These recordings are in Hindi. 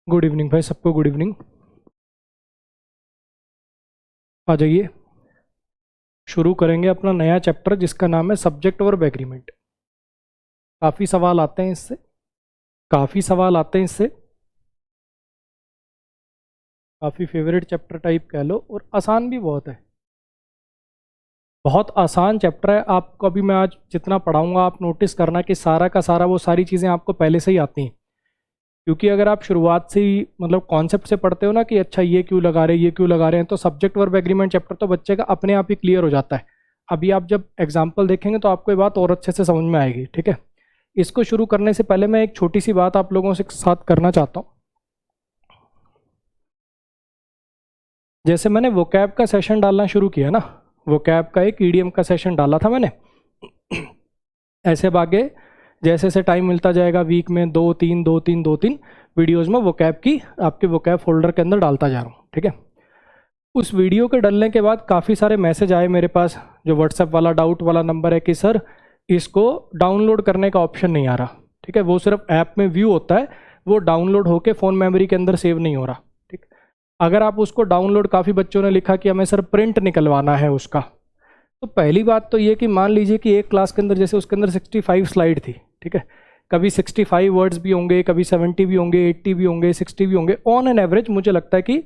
गुड इवनिंग भाई, सबको गुड इवनिंग। आ जाइए, शुरू करेंगे अपना नया चैप्टर जिसका नाम है सब्जेक्ट वर्ब एग्रीमेंट। काफ़ी सवाल आते हैं इससे, काफ़ी सवाल आते हैं इससे। काफ़ी फेवरेट चैप्टर टाइप कह लो, और आसान भी बहुत है। बहुत आसान चैप्टर है। आपको अभी मैं आज जितना पढ़ाऊंगा आप नोटिस करना कि सारा का सारा वो सारी चीज़ें आपको पहले से ही आती हैं। क्योंकि अगर आप शुरुआत से ही मतलब कॉन्सेप्ट से पढ़ते हो ना कि अच्छा ये क्यों लगा रहे हैं, ये क्यों लगा रहे हैं, तो सब्जेक्ट वर्ब एग्रीमेंट चैप्टर तो बच्चे का अपने आप ही क्लियर हो जाता है। अभी आप जब एग्जाम्पल देखेंगे तो आपको ये बात और अच्छे से समझ में आएगी। ठीक है, इसको शुरू करने से पहले मैं एक छोटी सी बात आप लोगों से साथ करना चाहता हूँ। जैसे मैंने वोकैब का सेशन डालना शुरू किया ना, वोकैब का एक ईडीएम का सेशन डाला था मैंने। ऐसे बागे जैसे जैसे टाइम मिलता जाएगा वीक में 2-3 वीडियोज़ में वोकैब की आपके वोकैब फोल्डर के अंदर डालता जा रहा हूँ। ठीक है, उस वीडियो के डलने के बाद काफ़ी सारे मैसेज आए मेरे पास, जो व्हाट्सएप वाला डाउट वाला नंबर है कि सर इसको डाउनलोड करने का ऑप्शन नहीं आ रहा। ठीक है, वो सिर्फ ऐप में व्यू होता है, वो डाउनलोड होके फ़ोन मेमोरी के अंदर सेव नहीं हो रहा। ठीक, अगर आप उसको डाउनलोड, काफ़ी बच्चों ने लिखा कि हमें सर प्रिंट निकलवाना है उसका। तो पहली बात तो ये कि मान लीजिए कि एक क्लास के अंदर जैसे उसके अंदर 65 स्लाइड थी। ठीक है, कभी 65 वर्ड्स भी होंगे, कभी 70 भी होंगे, 80 भी होंगे, 60 भी होंगे। ऑन एन एवरेज मुझे लगता है कि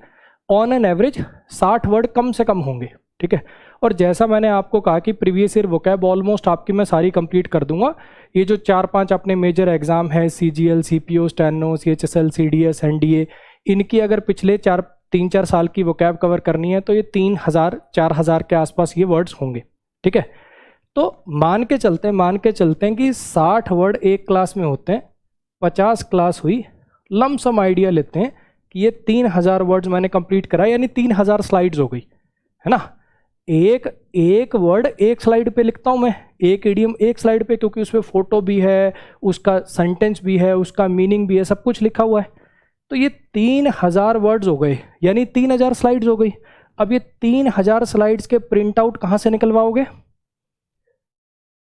ऑन एन एवरेज 60 वर्ड कम से कम होंगे। ठीक है, और जैसा मैंने आपको कहा कि प्रीवियस ईयर वोकैब ऑलमोस्ट आपकी मैं सारी कंप्लीट कर दूंगा। ये जो 4-5 अपने मेजर एग्जाम है, CGL, CPO, steno, CHSL, CDS, NDA, इनकी अगर पिछले 3-4 साल की वोकैब कवर करनी है तो ये 3000-4000 के आसपास ये वर्ड्स होंगे। ठीक है, तो मान के चलते हैं कि 60 वर्ड एक क्लास में होते हैं, 50 क्लास हुई, लमसम आइडिया लेते हैं कि ये 3000 वर्ड्स मैंने कंप्लीट करा, यानी 3000 स्लाइड्स हो गई, है ना। एक वर्ड एक स्लाइड पे लिखता हूँ मैं, एक इडियम एक स्लाइड पे, क्योंकि उसमें फोटो भी है, उसका सेंटेंस भी है, उसका मीनिंग भी है, सब कुछ लिखा हुआ है। तो ये 3000 वर्ड्स हो गए, यानी 3000 स्लाइड्स हो गई। अब ये 3000 स्लाइड्स के प्रिंट आउट कहाँ से निकलवाओगे?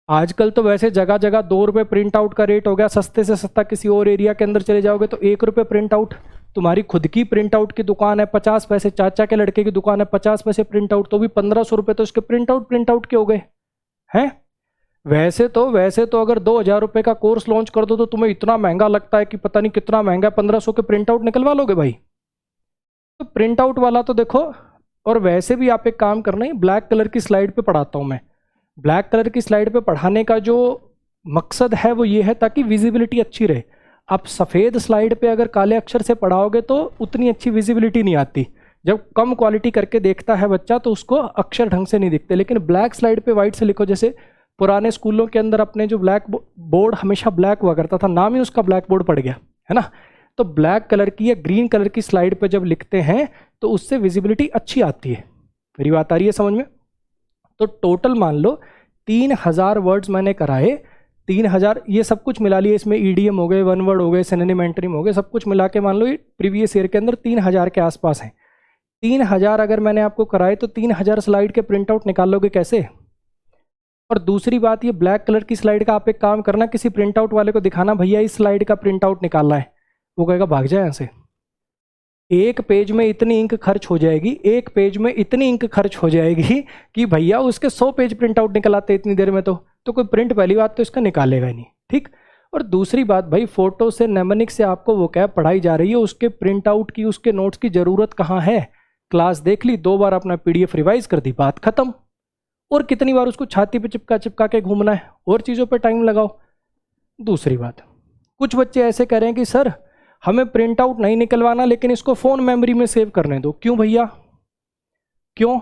आजकल तो वैसे जगह जगह 2 रुपये प्रिंट आउट का रेट हो गया, सस्ते से सस्ता किसी और एरिया के अंदर चले जाओगे तो 1 रुपये प्रिंट आउट। तुम्हारी खुद की प्रिंट आउट की दुकान है 50 पैसे, चाचा के लड़के की दुकान है 50 पैसे प्रिंट आउट, तो भी 1500 रुपये तो इसके प्रिंट आउट के हो गए हैं। वैसे तो अगर 2000 रुपये का कोर्स लॉन्च कर दो तो तुम्हें इतना महंगा लगता है कि पता नहीं कितना महंगा, 1500 के प्रिंट आउट निकलवा लोगे भाई। तो प्रिंट आउट वाला तो देखो, और वैसे भी आप एक काम करना, ही ब्लैक कलर की स्लाइड पे पढ़ाता हूँ मैं। ब्लैक कलर की स्लाइड पे पढ़ाने का जो मकसद है वो ये है ताकि विजिबिलिटी अच्छी रहे। आप सफ़ेद स्लाइड पे अगर काले अक्षर से पढ़ाओगे तो उतनी अच्छी विजिबिलिटी नहीं आती। जब कम क्वालिटी करके देखता है बच्चा तो उसको अक्षर ढंग से नहीं दिखते। लेकिन ब्लैक स्लाइड पे वाइट से लिखो, जैसे पुराने स्कूलों के अंदर अपने जो ब्लैक बोर्ड हमेशा ब्लैक हुआ करता था, नाम ही उसका ब्लैक बोर्ड पड़ गया, है ना। तो ब्लैक कलर की या ग्रीन कलर की स्लाइड पे जब लिखते हैं तो उससे विजिबिलिटी अच्छी आती है। मेरी बात आ रही है समझ में? तो टोटल मान लो 3000 वर्ड्स मैंने कराए, 3000 ये सब कुछ मिला लिए, इसमें ईडीएम हो गए, वन वर्ड हो गए, सिनोनिम एंटोनिम हो गए, सब कुछ मिला के मान लो ये प्रीवियस ईयर के अंदर 3000 के आसपास हैं। 3000 अगर मैंने आपको कराए तो 3000 स्लाइड के प्रिंट आउट निकाल लोगे कैसे? और दूसरी बात, ये ब्लैक कलर की स्लाइड का आप एक काम करना, किसी प्रिंट आउट वाले को दिखाना भैया इस स्लाइड का प्रिंट आउट निकालना है, वो कहेगा भाग जाए यहाँ से। एक पेज में इतनी इंक खर्च हो जाएगी, एक पेज में इतनी इंक खर्च हो जाएगी कि भैया उसके 100 पेज प्रिंट आउट निकलाते इतनी देर में, तो कोई प्रिंट पहली बात तो इसका निकालेगा ही नहीं। ठीक, और दूसरी बात भाई, फोटो से नेमोनिक से आपको वोकैब पढ़ाई जा रही है, उसके प्रिंट आउट की, उसके नोट्स की जरूरत कहाँ है? क्लास देख ली, 2 बार अपना PDF रिवाइज कर दी, बात खत्म। और कितनी बार उसको छाती पे चिपका के घूमना है, और चीज़ों पर टाइम लगाओ। दूसरी बात, कुछ बच्चे ऐसे कह रहे हैं कि सर हमें प्रिंट आउट नहीं निकलवाना लेकिन इसको फ़ोन मेमोरी में सेव करने दो। क्यों भैया, क्यों?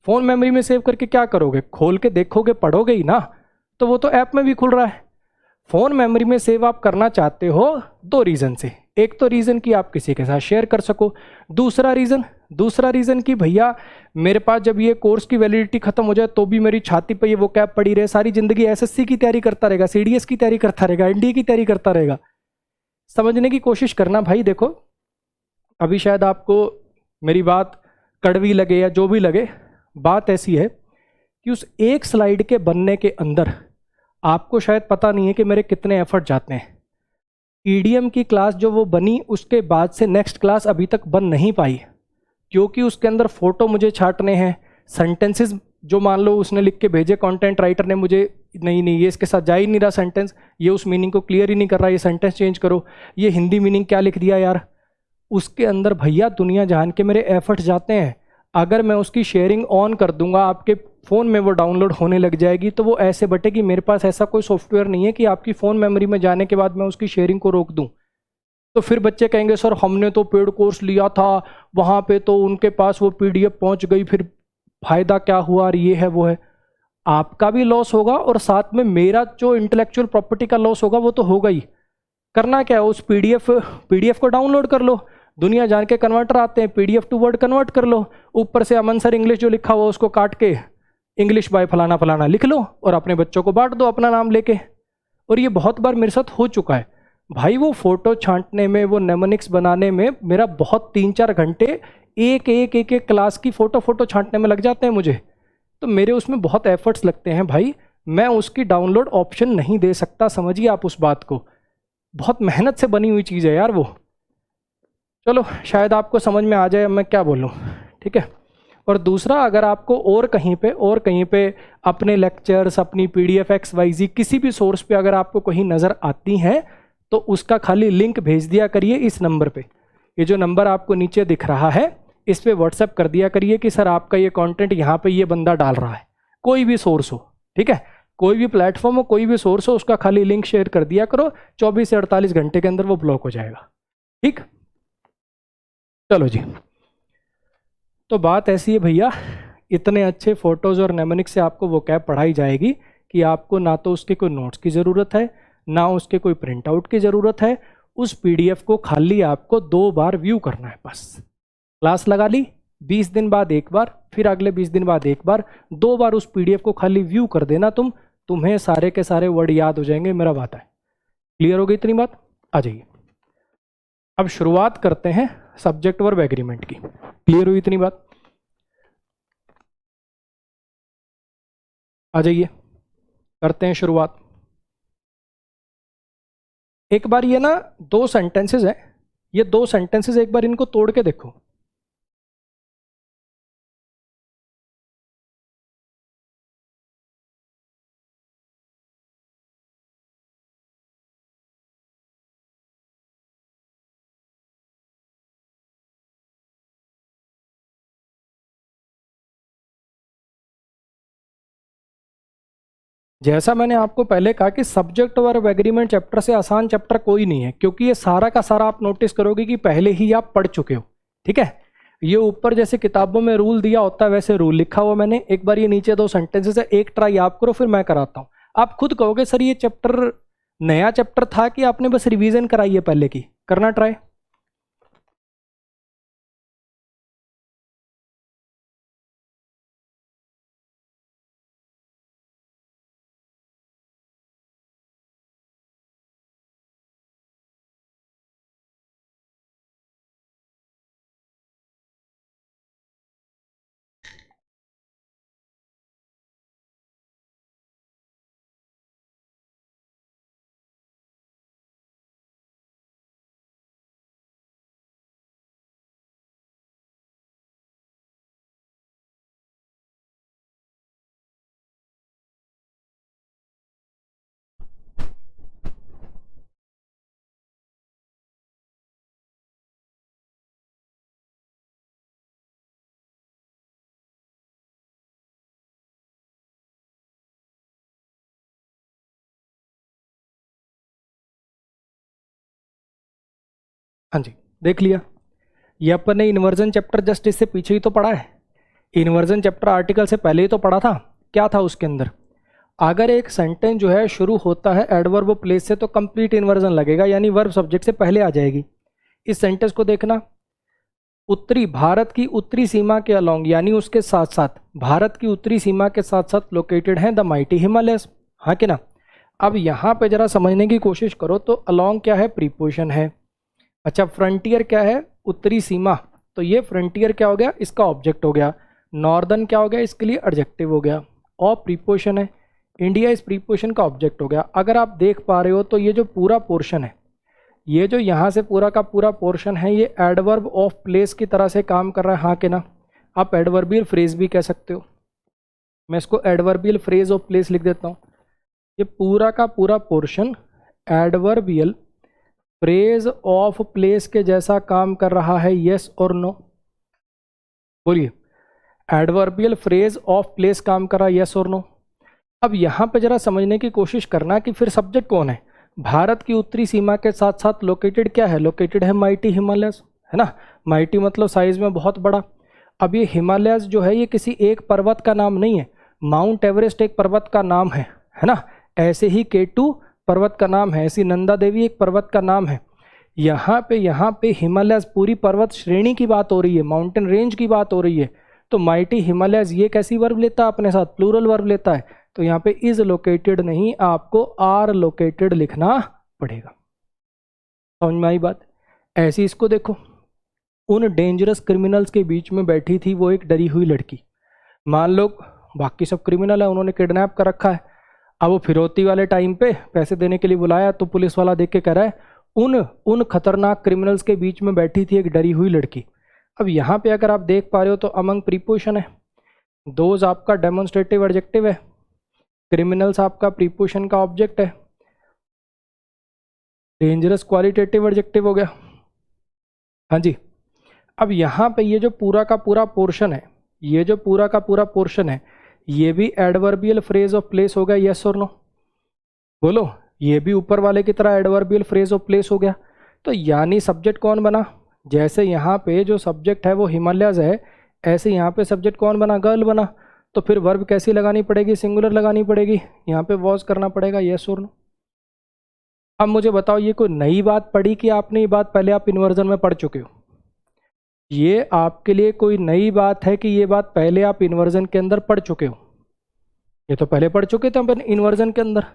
फ़ोन मेमोरी में सेव करके क्या करोगे? खोल के देखोगे, पढ़ोगे ही ना, तो वो तो ऐप में भी खुल रहा है। फ़ोन मेमोरी में सेव आप करना चाहते हो 2 रीज़न से। एक तो रीज़न कि आप किसी के साथ शेयर कर सको, दूसरा रीज़न कि भैया मेरे पास जब ये कोर्स की वैलिडिटी खत्म हो जाए तो भी मेरी छाती पे ये वो कैप पड़ी रहे, सारी ज़िंदगी SSC की तैयारी करता रहेगा, CDS की तैयारी करता रहेगा, NDA की तैयारी करता रहेगा। समझने की कोशिश करना भाई। देखो अभी शायद आपको मेरी बात कड़वी लगे या जो भी लगे, बात ऐसी है कि उस एक स्लाइड के बनने के अंदर आपको शायद पता नहीं है कि मेरे कितने एफर्ट जाते हैं। ईडीएम की क्लास जो वो बनी उसके बाद से नेक्स्ट क्लास अभी तक बन नहीं पाई, क्योंकि उसके अंदर फ़ोटो मुझे छांटने हैं, सेंटेंसेस जो मान लो उसने लिख के भेजे कंटेंट राइटर ने मुझे, नहीं नहीं ये इसके साथ जा ही नहीं रहा सेंटेंस, ये उस मीनिंग को क्लियर ही नहीं कर रहा, ये सेंटेंस चेंज करो, ये हिंदी मीनिंग क्या लिख दिया यार। उसके अंदर भैया दुनिया जान के मेरे एफर्ट्स जाते हैं। अगर मैं उसकी शेयरिंग ऑन कर दूंगा, आपके फ़ोन में वो डाउनलोड होने लग जाएगी, तो वो ऐसे बटेगी। मेरे पास ऐसा कोई सॉफ्टवेयर नहीं है कि आपकी फ़ोन मेमोरी में जाने के बाद मैं उसकी शेयरिंग को रोक दूं। तो फिर बच्चे कहेंगे सर हमने तो पेड कोर्स लिया था, वहाँ पे तो उनके पास वो पीडीएफ पहुँच गई, फिर फ़ायदा क्या हुआ, और ये है वो है। आपका भी लॉस होगा और साथ में मेरा जो इंटेलेक्चुअल प्रॉपर्टी का लॉस होगा वो तो होगा ही। करना क्या है, उस पीडीएफ को डाउनलोड कर लो, दुनिया जान के कन्वर्टर आते हैं, पीडीएफ टू वर्ड कन्वर्ट कर लो, ऊपर से अमन सर इंग्लिश जो लिखा हुआ उसको काट के इंग्लिश बाय फलाना फलाना लिख लो और अपने बच्चों को बांट दो अपना नाम लेके। और ये बहुत बार मेरे साथ हो चुका है भाई। वो फोटो छांटने में, वो नेमोनिक्स बनाने में मेरा बहुत 3-4 घंटे एक क्लास की फोटो छांटने में लग जाते हैं मुझे। तो मेरे उसमें बहुत एफर्ट्स लगते हैं भाई, मैं उसकी डाउनलोड ऑप्शन नहीं दे सकता, समझिए आप उस बात को। बहुत मेहनत से बनी हुई चीज़ है यार वो। चलो शायद आपको समझ में आ जाए अब मैं क्या बोलूँ, ठीक है। और दूसरा, अगर आपको और कहीं पे अपने लेक्चर्स, अपनी पीडीएफ XYZ किसी भी सोर्स पे अगर आपको कहीं नज़र आती हैं, तो उसका खाली लिंक भेज दिया करिए इस नंबर पे। ये जो नंबर आपको नीचे दिख रहा है इस पे व्हाट्सएप कर दिया करिए कि सर आपका ये कंटेंट यहाँ पे ये बंदा डाल रहा है। कोई भी सोर्स हो, ठीक है, कोई भी प्लेटफॉर्म हो, कोई भी सोर्स हो, उसका खाली लिंक शेयर कर दिया करो, 24 से 48 घंटे के अंदर वो ब्लॉक हो जाएगा, ठीक। चलो जी, तो बात ऐसी है भैया, इतने अच्छे फोटोज़ और नेमोनिक से आपको वो कैब पढ़ाई जाएगी कि आपको ना तो उसके कोई नोट्स की ज़रूरत है, ना उसके कोई प्रिंट आउट की ज़रूरत है। उस पीडीएफ को खाली आपको 2 बार व्यू करना है बस। क्लास लगा ली, 20 दिन बाद एक बार, फिर अगले 20 दिन बाद एक बार, 2 बार उस पीडीएफ को खाली व्यू कर देना तुम्हें सारे के सारे वर्ड याद हो जाएंगे, मेरा बात है। क्लियर हो गई इतनी बात? आ जाइए, अब शुरुआत करते हैं सब्जेक्ट वर्ब एग्रीमेंट की। क्लियर हुई इतनी बात? आ जाइए करते हैं शुरुआत। एक बार ये ना 2 सेंटेंसेस हैं, ये 2 सेंटेंसेस एक बार इनको तोड़ के देखो। जैसा मैंने आपको पहले कहा कि सब्जेक्ट वर्ब एग्रीमेंट चैप्टर से आसान चैप्टर कोई नहीं है, क्योंकि ये सारा का सारा आप नोटिस करोगे कि पहले ही आप पढ़ चुके हो, ठीक है। ये ऊपर जैसे किताबों में रूल दिया होता है वैसे रूल लिखा हुआ मैंने। एक बार ये नीचे 2 सेंटेंसेस है, एक ट्राई आप करो, फिर मैं कराता हूँ। आप खुद कहोगे सर ये चैप्टर नया चैप्टर था कि आपने बस रिवीजन कराई है पहले की? करना ट्राई। हाँ जी, देख लिया। ये अपन ने इन्वर्जन चैप्टर जस्ट इससे पीछे ही तो पढ़ा है। इन्वर्जन चैप्टर आर्टिकल से पहले ही तो पढ़ा था। क्या था उसके अंदर? अगर एक सेंटेंस जो है शुरू होता है एडवर्ब प्लेस से तो कंप्लीट इन्वर्जन लगेगा, यानी वर्ब सब्जेक्ट से पहले आ जाएगी। इस सेंटेंस को देखना, उत्तरी भारत की उत्तरी सीमा के अलोंग, यानी उसके साथ साथ, भारत की उत्तरी सीमा के साथ साथ लोकेटेड है द माइटी हिमालयस, हाँ कि ना। अब यहाँ पे जरा समझने की कोशिश करो तो अलोंग क्या है? प्रीपोजिशन है। अच्छा, फ्रंटियर क्या है? उत्तरी सीमा, तो ये फ्रंटियर क्या हो गया? इसका ऑब्जेक्ट हो गया। नॉर्दर्न क्या हो गया? इसके लिए एडजेक्टिव हो गया और प्रीपोजिशन है। इंडिया इस प्रीपोजिशन का ऑब्जेक्ट हो गया। अगर आप देख पा रहे हो तो ये जो पूरा पोर्शन है ये जो यहाँ से पूरा का पूरा पोर्शन है ये एडवर्ब ऑफ प्लेस की तरह से काम कर रहा है, हाँ कि ना। आप एडवर्बियल फ्रेज भी कह सकते हो, मैं इसको एडवर्बियल फ्रेज ऑफ प्लेस लिख देता हूँ। ये पूरा का पूरा portion adverbial phrase of place के जैसा काम कर रहा है, यस और नो? बोलिए, एडवर्बियल फ्रेज ऑफ प्लेस काम कर रहा है, यस और नो? अब यहाँ पे जरा समझने की कोशिश करना कि फिर सब्जेक्ट कौन है। भारत की उत्तरी सीमा के साथ साथ लोकेटेड क्या है? लोकेटेड है माइटी हिमालयस, है ना। माइटी मतलब साइज में बहुत बड़ा। अब ये हिमालयस जो है ये किसी एक पर्वत का नाम नहीं है। माउंट एवरेस्ट एक पर्वत का नाम है ना। ऐसे ही K2 पर्वत का नाम है, ऐसी नंदा देवी एक पर्वत का नाम है। यहाँ पे हिमालयस पूरी पर्वत श्रेणी की बात हो रही है, माउंटेन रेंज की बात हो रही है। तो माइटी हिमालयस ये कैसी वर्ब लेता है अपने साथ? प्लूरल वर्ब लेता है। तो यहाँ पे इज लोकेटेड नहीं, आपको आर लोकेटेड लिखना पड़ेगा। समझ में आई बात? ऐसी इसको देखो, उन डेंजरस क्रिमिनल्स के बीच में बैठी थी वो एक डरी हुई लड़की। मान लो बाकी सब क्रिमिनल है, उन्होंने किडनैप कर रखा है। अब वो फिरौती वाले टाइम पे पैसे देने के लिए बुलाया तो पुलिस वाला देख के कह रहा है उन खतरनाक क्रिमिनल्स के बीच में बैठी थी एक डरी हुई लड़की। अब यहाँ पे अगर आप देख पा रहे हो तो अमंग प्रीपोजिशन है, दोज आपका डेमोन्स्ट्रेटिव एडजेक्टिव है, क्रिमिनल्स आपका प्रीपोजिशन का ऑब्जेक्ट है, डेंजरस क्वालिटेटिव एडजेक्टिव हो गया। हाँ जी। अब यहाँ पे ये जो पूरा का पूरा पोर्शन है, ये जो पूरा का पूरा पोर्शन है, ये भी एडवर्बियल फ्रेज ऑफ प्लेस हो गया, यस और नो? बोलो, ये भी ऊपर वाले की तरह एडवर्बियल फ्रेज ऑफ प्लेस हो गया। तो यानी सब्जेक्ट कौन बना? जैसे यहाँ पे जो सब्जेक्ट है वो हिमालयस है, ऐसे यहाँ पे सब्जेक्ट कौन बना? गर्ल बना। तो फिर वर्ब कैसी लगानी पड़ेगी? सिंगुलर लगानी पड़ेगी, यहाँ पे वॉज करना पड़ेगा, यस और नो? अब मुझे बताओ, ये कोई नई बात पढ़ी कि आपने ये बात पहले आप इन्वर्जन में पढ़ चुके हो? ये आपके लिए कोई नई बात है कि ये बात पहले आप इन्वर्जन के अंदर पढ़ चुके हो? ये तो पहले पढ़ चुके थे अपन इन्वर्जन के अंदर।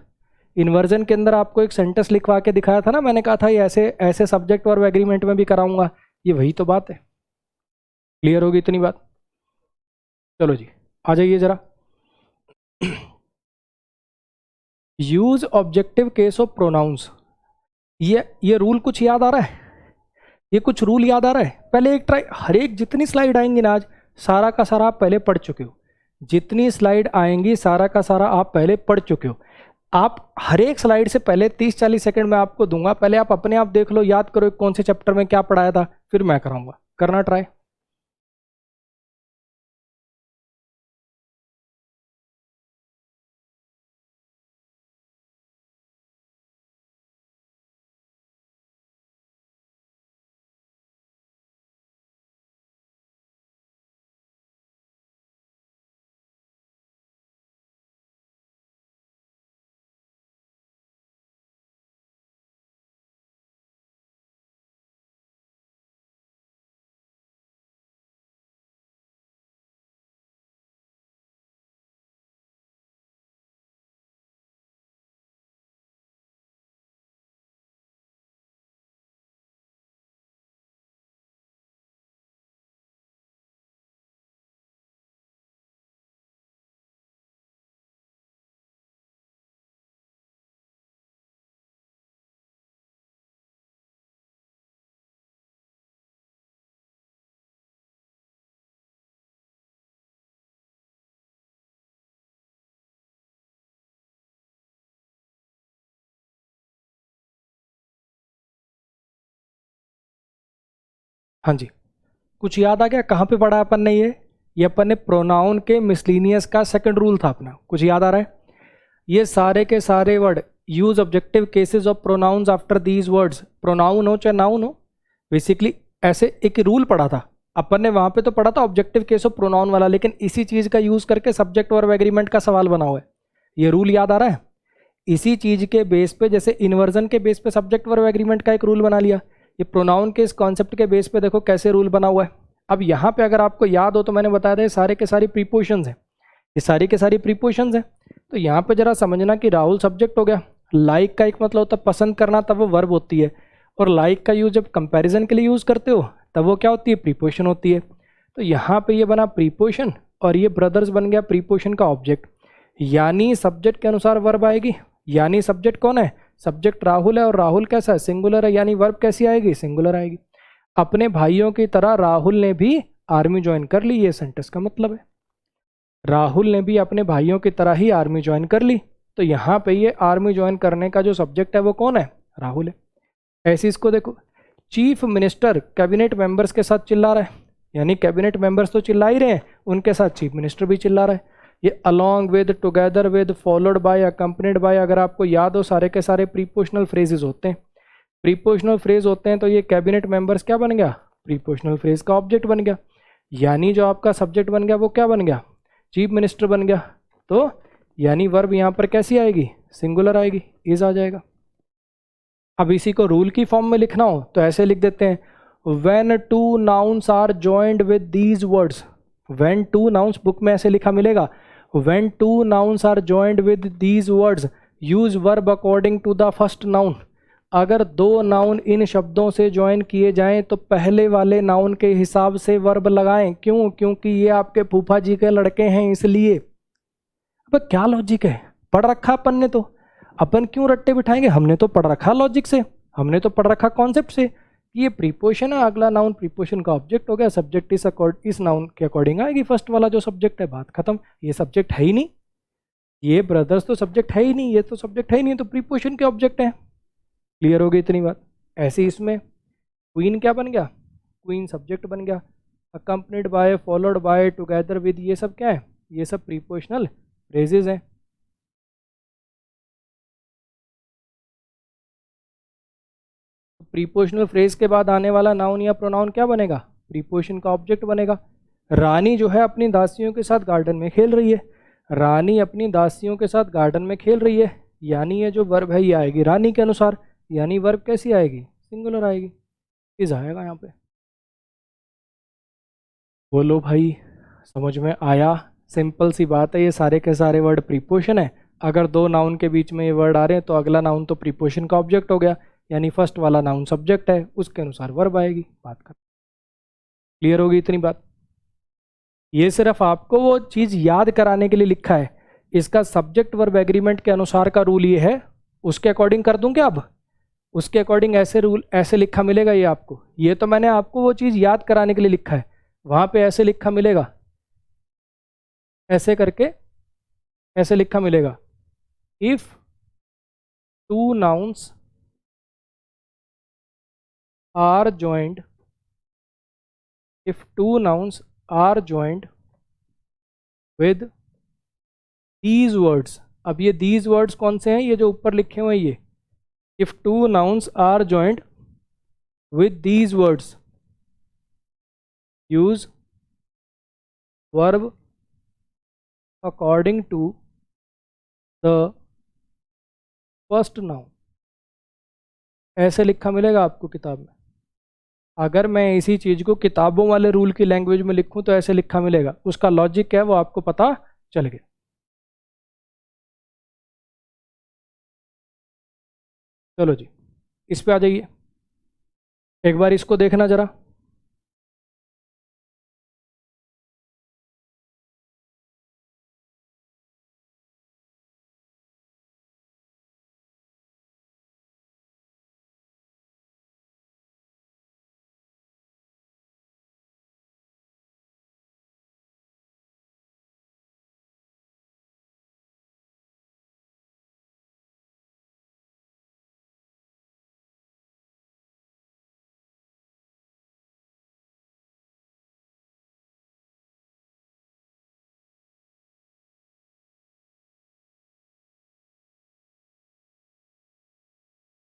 इन्वर्जन के अंदर आपको एक सेंटेंस लिखवा के दिखाया था ना, मैंने कहा था ये ऐसे ऐसे सब्जेक्ट वर्ब एग्रीमेंट में भी कराऊंगा। ये वही तो बात है। क्लियर होगी इतनी बात? चलो जी, आ जाइए जरा। Use objective case of pronouns. ये रूल कुछ याद आ रहा है? ये कुछ रूल याद आ रहा है? पहले एक ट्राई, हर एक जितनी स्लाइड आएंगी ना आज, सारा का सारा आप पहले पढ़ चुके हो। जितनी स्लाइड आएंगी सारा का सारा आप पहले पढ़ चुके हो। आप हर एक स्लाइड से पहले 30-40 सेकंड में आपको दूंगा, पहले आप अपने आप देख लो, याद करो कौन से चैप्टर में क्या पढ़ाया था, फिर मैं कराऊंगा। करना ट्राई। हाँ जी, कुछ याद आ गया? कहाँ पे पढ़ा अपन ने ये अपन ने प्रोनाउन के मिसलिनियस का सेकंड रूल था अपना। कुछ याद आ रहा है? ये सारे के सारे word use objective cases of pronouns after these words, pronoun हो चाहे नाउन हो, बेसिकली ऐसे एक रूल पढ़ा था अपन ने। वहां पे तो पढ़ा था ऑब्जेक्टिव केस ऑफ प्रोनाउन वाला, लेकिन इसी चीज का यूज करके सब्जेक्ट वर्ब एग्रीमेंट का सवाल बना हुआ है। ये रूल याद आ रहा है? इसी चीज के बेस पे, जैसे इन्वर्जन के बेस पे सब्जेक्ट वर्ब एग्रीमेंट का एक रूल बना लिया, ये प्रोनाउन के इस कॉन्सेप्ट के बेस पे देखो कैसे रूल बना हुआ है। अब यहाँ पे अगर आपको याद हो तो मैंने बताया था सारे के सारी प्रीपोजिशंस हैं, ये सारी के सारी प्रीपोजिशंस हैं। तो यहाँ पे जरा समझना कि राहुल सब्जेक्ट हो गया, लाइक का एक मतलब होता है पसंद करना, तब वो वर्ब होती है, और लाइक का यूज जब कंपैरिजन के लिए यूज करते हो तब वो क्या होती है? प्रीपोजिशन होती है। तो यहाँ पे ये बना प्रीपोजिशन और ये ब्रदर्स बन गया प्रीपोजिशन का ऑब्जेक्ट। यानी सब्जेक्ट के अनुसार वर्ब आएगी, यानी सब्जेक्ट कौन है? सब्जेक्ट राहुल है और राहुल कैसा है, सिंगुलर है, यानी वर्ब कैसी आएगी, सिंगुलर आएगी। अपने भाइयों की तरह राहुल ने भी आर्मी ज्वाइन कर ली, ये सेंटेंस का मतलब है। राहुल ने भी अपने भाइयों की तरह ही आर्मी ज्वाइन कर ली, तो यहाँ पे ये आर्मी ज्वाइन करने का जो सब्जेक्ट है वो कौन है, राहुल है। ऐसे इसको देखो, चीफ मिनिस्टर कैबिनेट मेंबर्स के साथ चिल्ला रहा है, यानी कैबिनेट मेंबर्स तो चिल्ला ही रहे हैं, उनके साथ चीफ मिनिस्टर भी चिल्ला रहा है। ये along with, together with, followed by, accompanied by, अगर आपको याद हो सारे के सारे प्रीपोजिशनल फ्रेजेस होते हैं। प्रीपोजिशनल फ्रेज होते हैं तो ये कैबिनेट मेंबर्स क्या बन गया, प्रीपोजिशनल फ्रेज का ऑब्जेक्ट बन गया, यानी जो आपका सब्जेक्ट बन गया वो क्या बन गया, चीफ मिनिस्टर बन गया। तो यानी वर्ब यहाँ पर कैसी आएगी, सिंगुलर आएगी, इज आ जाएगा। अब इसी को रूल की फॉर्म में लिखना हो तो ऐसे लिख देते हैं, when two nouns are joined with these words. When two nouns, book में ऐसे लिखा मिलेगा, when two nouns are joined with these words use verb according to the first noun. अगर दो नाउन इन शब्दों से ज्वाइन किए जाएं तो पहले वाले नाउन के हिसाब से वर्ब लगाएं। क्यों, क्योंकि ये आपके फूफा जी के लड़के हैं इसलिए। अब क्या लॉजिक है, पढ़ रखा अपन ने, तो अपन क्यों रट्टे बिठाएंगे, हमने तो पढ़ रखा लॉजिक से, हमने तो पढ़ रखा कॉन्सेप्ट से कि ये प्रीपोजिशन है, अगला नाउन प्रीपोजिशन का ऑब्जेक्ट हो गया, सब्जेक्ट इस नाउन के अकॉर्डिंग आएगी फर्स्ट वाला जो सब्जेक्ट है, बात खत्म। ये सब्जेक्ट है ही नहीं, ये ब्रदर्स तो सब्जेक्ट है ही नहीं, ये तो सब्जेक्ट है ही नहीं, तो प्रीपोजिशन के ऑब्जेक्ट है। क्लियर हो गई इतनी बात। ऐसे ही इसमें क्वीन क्या बन गया, क्वीन सब्जेक्ट बन गया, accompanied by, followed by, together with, ये सब क्या है, ये सब प्रीपोजिशनल फ्रेजेस हैं। प्रीपोजिशनल फ्रेज के बाद आने वाला नाउन या प्रोनाउन क्या बनेगा, प्रीपोजिशन का ऑब्जेक्ट बनेगा। रानी जो है अपनी दासियों के साथ गार्डन में खेल रही है, रानी अपनी दासियों के साथ गार्डन में खेल रही है, यानी ये जो वर्ब है ये आएगी रानी के अनुसार, यानी वर्ब कैसी आएगी, सिंगुलर आएगी, इज आएगा यहाँ पे। बोलो भाई, समझ में आया। सिंपल सी बात है, ये सारे के सारे वर्ड प्रीपोजिशन है। अगर दो नाउन के बीच में ये वर्ड आ रहे हैं तो अगला नाउन तो प्रीपोजिशन का ऑब्जेक्ट हो गया, यानी फर्स्ट वाला नाउन सब्जेक्ट है, उसके अनुसार वर्ब आएगी, बात कर। क्लियर होगी इतनी बात। ये सिर्फ आपको वो चीज़ याद कराने के लिए लिखा है, इसका सब्जेक्ट वर्ब एग्रीमेंट के अनुसार का रूल ये है, उसके अकॉर्डिंग कर दूं क्या अब, उसके अकॉर्डिंग ऐसे रूल ऐसे लिखा मिलेगा ये आपको, ये तो मैंने आपको वो चीज़ याद कराने के लिए लिखा है, वहाँ पे ऐसे लिखा मिलेगा, ऐसे करके ऐसे लिखा मिलेगा, if two nouns are joined, if two nouns are joined with these words। अब ये these words कौन से हैं, ये जो ऊपर लिखे हुए हैं ये, if two nouns are joined with these words use verb according to the first noun। ऐसे लिखा मिलेगा आपको किताब में। अगर मैं इसी चीज़ को किताबों वाले रूल की लैंग्वेज में लिखूं तो ऐसे लिखा मिलेगा, उसका लॉजिक क्या है वो आपको पता चल गया। चलो जी, इस पे आ जाइए, एक बार इसको देखना जरा।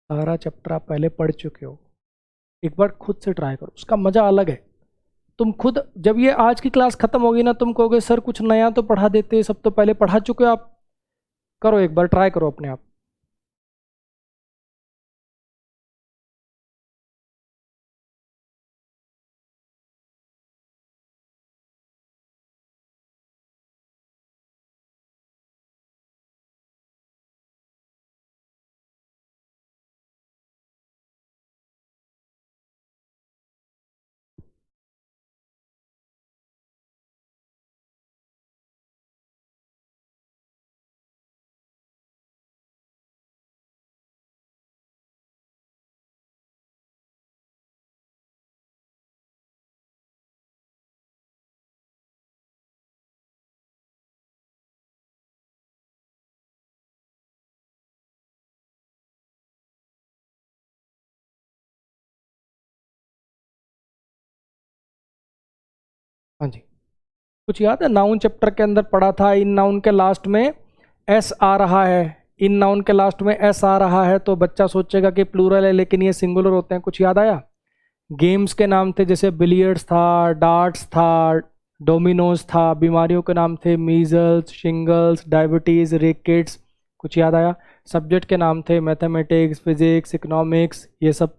सारा चैप्टर आप पहले पढ़ चुके हो, एक बार खुद से ट्राई करो, उसका मज़ा अलग है। तुम खुद जब ये आज की क्लास खत्म होगी ना, तुम कहोगे सर कुछ नया तो पढ़ा देते, सब तो पहले पढ़ा चुके हो आप। करो एक बार, ट्राई करो अपने आप। हाँ जी, कुछ याद है नाउन चैप्टर के अंदर पढ़ा था, इन नाउन के लास्ट में एस आ रहा है, इन नाउन के लास्ट में एस आ रहा है तो बच्चा सोचेगा कि प्लूरल है लेकिन ये सिंगुलर होते हैं। कुछ याद आया? गेम्स के नाम थे जैसे बिलियर्ड्स था, डार्ट्स था, डोमिनोज था। बीमारियों के नाम थे मीजल्स, शिंगल्स, डायबिटीज, रिकेट्स। कुछ याद आया? सब्जेक्ट के नाम थे मैथमेटिक्स, फिजिक्स, इकोनॉमिक्स, ये सब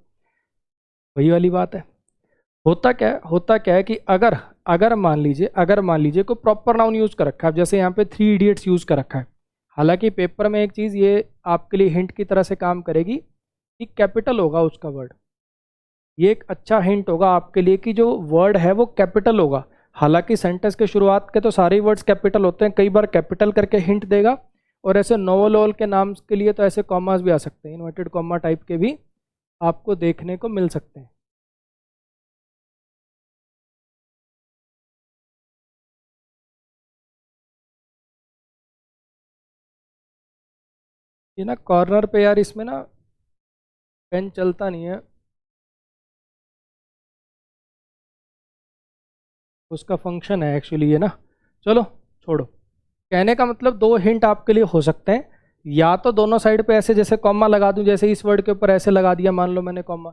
वही वाली बात है। होता क्या है कि अगर अगर मान लीजिए कोई प्रॉपर नाउन यूज कर रखा है, जैसे यहाँ पे थ्री इडियट्स यूज कर रखा है। हालांकि पेपर में एक चीज ये आपके लिए हिंट की तरह से काम करेगी कि कैपिटल होगा उसका वर्ड। ये एक अच्छा हिंट होगा आपके लिए कि जो वर्ड है वो कैपिटल होगा। हालांकि सेंटेंस के शुरुआत के तो सारे ही वर्ड्स कैपिटल होते हैं, कई बार कैपिटल करके हिंट देगा। और ऐसे नोवल ओवल के नाम के लिए तो ऐसे कॉमास भी आ सकते हैं, इन्वर्टेड कॉमा टाइप के भी आपको देखने को मिल सकते हैं। ये ना कॉर्नर पे यार, इसमें ना पेन चलता नहीं है, उसका फंक्शन है एक्चुअली ये ना। चलो छोड़ो। कहने का मतलब दो हिंट आपके लिए हो सकते हैं। या तो दोनों साइड पे ऐसे जैसे कॉमा लगा दूं, जैसे इस वर्ड के ऊपर ऐसे लगा दिया मान लो मैंने कॉमा,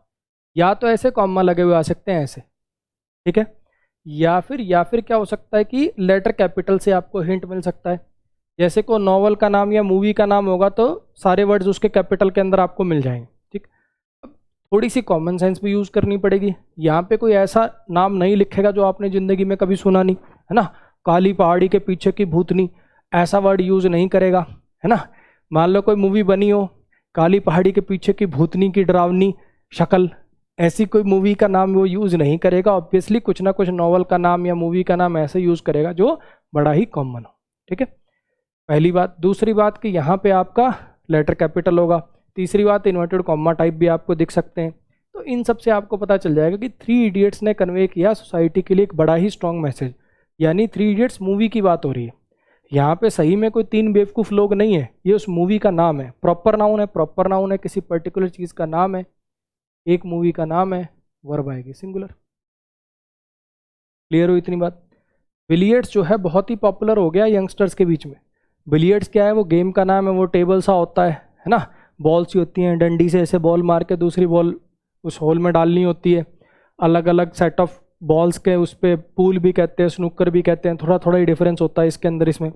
या तो ऐसे कॉमा लगे हुए आ सकते हैं ऐसे, ठीक है। या फिर क्या हो सकता है कि लेटर कैपिटल से आपको हिंट मिल सकता है। जैसे को नॉवल का नाम या मूवी का नाम होगा तो सारे वर्ड्स उसके कैपिटल के अंदर आपको मिल जाएंगे, ठीक। अब थोड़ी सी कॉमन सेंस भी यूज़ करनी पड़ेगी। यहाँ पे कोई ऐसा नाम नहीं लिखेगा जो आपने ज़िंदगी में कभी सुना नहीं, है ना। काली पहाड़ी के पीछे की भूतनी, ऐसा वर्ड यूज़ नहीं करेगा, है ना। मान लो कोई मूवी बनी हो, काली पहाड़ी के पीछे की भूतनी की डरावनी शक्ल, ऐसी कोई मूवी का नाम वो यूज़ नहीं करेगा। ऑब्वियसली कुछ ना कुछ नॉवल का नाम या मूवी का नाम ऐसे यूज़ करेगा जो बड़ा ही कॉमन हो, ठीक है। पहली बात। दूसरी बात कि यहाँ पे आपका लेटर कैपिटल होगा। तीसरी बात, इन्वर्टेड कॉमा टाइप भी आपको दिख सकते हैं। तो इन सब से आपको पता चल जाएगा कि थ्री इडियट्स ने कन्वे किया सोसाइटी के लिए एक बड़ा ही स्ट्रॉन्ग मैसेज। यानी थ्री इडियट्स मूवी की बात हो रही है। यहाँ पे सही में कोई तीन बेवकूफ़ लोग नहीं है, ये उस मूवी का नाम है, प्रॉपर नाउन है, प्रॉपर नाउन है, किसी पर्टिकुलर चीज़ का नाम है, एक मूवी का नाम है, वर्ब आएगी सिंगुलर। क्लियर हो इतनी बात? बिलियर्ड्स जो है बहुत ही पॉपुलर हो गया यंगस्टर्स के बीच में। बिलियर्ड्स क्या है? वो गेम का नाम है, वो टेबल सा होता है ना। बॉल सी होती हैं, डंडी से ऐसे बॉल मार के दूसरी बॉल उस होल में डालनी होती है। अलग अलग सेट ऑफ बॉल्स के उस पर पूल भी कहते हैं, स्नूकर भी कहते हैं, थोड़ा थोड़ा ही डिफरेंस होता है इसके अंदर इसमें।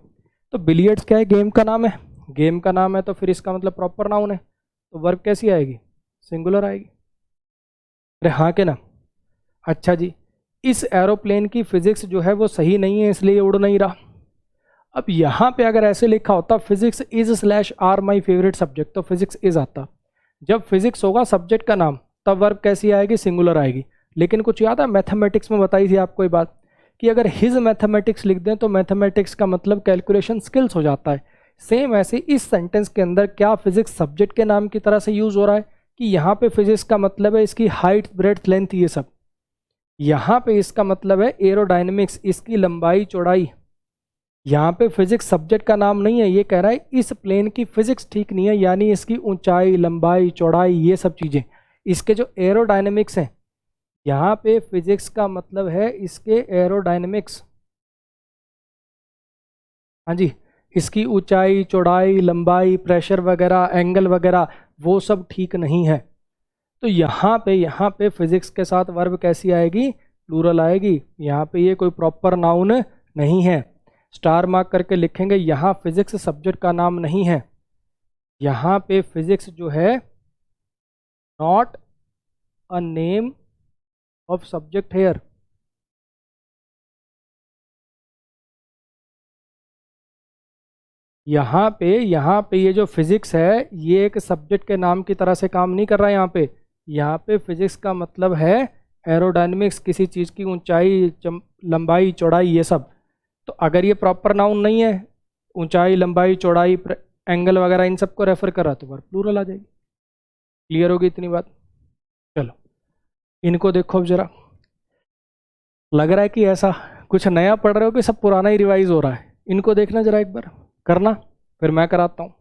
तो बिलियर्ड्स क्या है? गेम का नाम है। गेम का नाम है तो फिर इसका मतलब प्रॉपर नाउन है, तो वर्ब कैसी आएगी? सिंगुलर आएगी। अरे हाँ के ना। अच्छा जी, इस एरोप्लेन की फिजिक्स जो है वो सही नहीं है इसलिए ये उड़ नहीं रहा। अब यहाँ पे अगर ऐसे लिखा होता physics is slash or my favourite subject, तो फिजिक्स इज आता। जब फिजिक्स होगा सब्जेक्ट का नाम, तब वर्ब कैसी आएगी? सिंगुलर आएगी। लेकिन कुछ याद है मैथमेटिक्स में बताई थी आपको ये बात कि अगर हिज मैथमेटिक्स लिख दें तो मैथमेटिक्स का मतलब कैलकुलेशन स्किल्स हो जाता है। सेम ऐसे इस सेंटेंस के अंदर क्या फिजिक्स सब्जेक्ट के नाम की तरह से यूज हो रहा है कि यहाँ पे फिजिक्स का मतलब है इसकी हाइट, ब्रेड्थ, लेंथ, ये सब। यहाँ पे इसका मतलब है एरोडायनेमिक्स, इसकी लंबाई चौड़ाई। यहाँ पे फिजिक्स सब्जेक्ट का नाम नहीं है, ये कह रहा है इस प्लेन की फिजिक्स ठीक नहीं है, यानी इसकी ऊंचाई, लंबाई, चौड़ाई, ये सब चीज़ें, इसके जो एरोडायनेमिक्स हैं। यहाँ पे फिजिक्स का मतलब है इसके एरोडायनेमिक्स। हाँ जी, इसकी ऊंचाई, चौड़ाई, लंबाई, प्रेशर वगैरह, एंगल वगैरह, वो सब ठीक नहीं है। तो यहाँ पे फिजिक्स के साथ वर्ब कैसी आएगी? प्लूरल आएगी। यहाँ पे ये कोई प्रॉपर नाउन नहीं है। स्टार मार्क करके लिखेंगे, यहाँ फिजिक्स सब्जेक्ट का नाम नहीं है। यहाँ पे फिजिक्स जो है not a name of subject here. यहाँ पे ये जो फिजिक्स है ये एक सब्जेक्ट के नाम की तरह से काम नहीं कर रहा है। यहाँ पे फिजिक्स का मतलब है एरोडायनेमिक्स, किसी चीज़ की ऊंचाई, लंबाई, चौड़ाई, ये सब। तो अगर ये प्रॉपर नाउन नहीं है, ऊंचाई, लंबाई, चौड़ाई, एंगल वगैरह इन सबको रेफर कर रहा, तो वर्ब प्लूरल आ जाएगी। क्लियर होगी इतनी बात? चलो इनको देखो अब जरा। लग रहा है कि ऐसा कुछ नया पढ़ रहे हो कि सब पुराना ही रिवाइज हो रहा है? इनको देखना जरा एक बार, करना, फिर मैं कराता हूँ।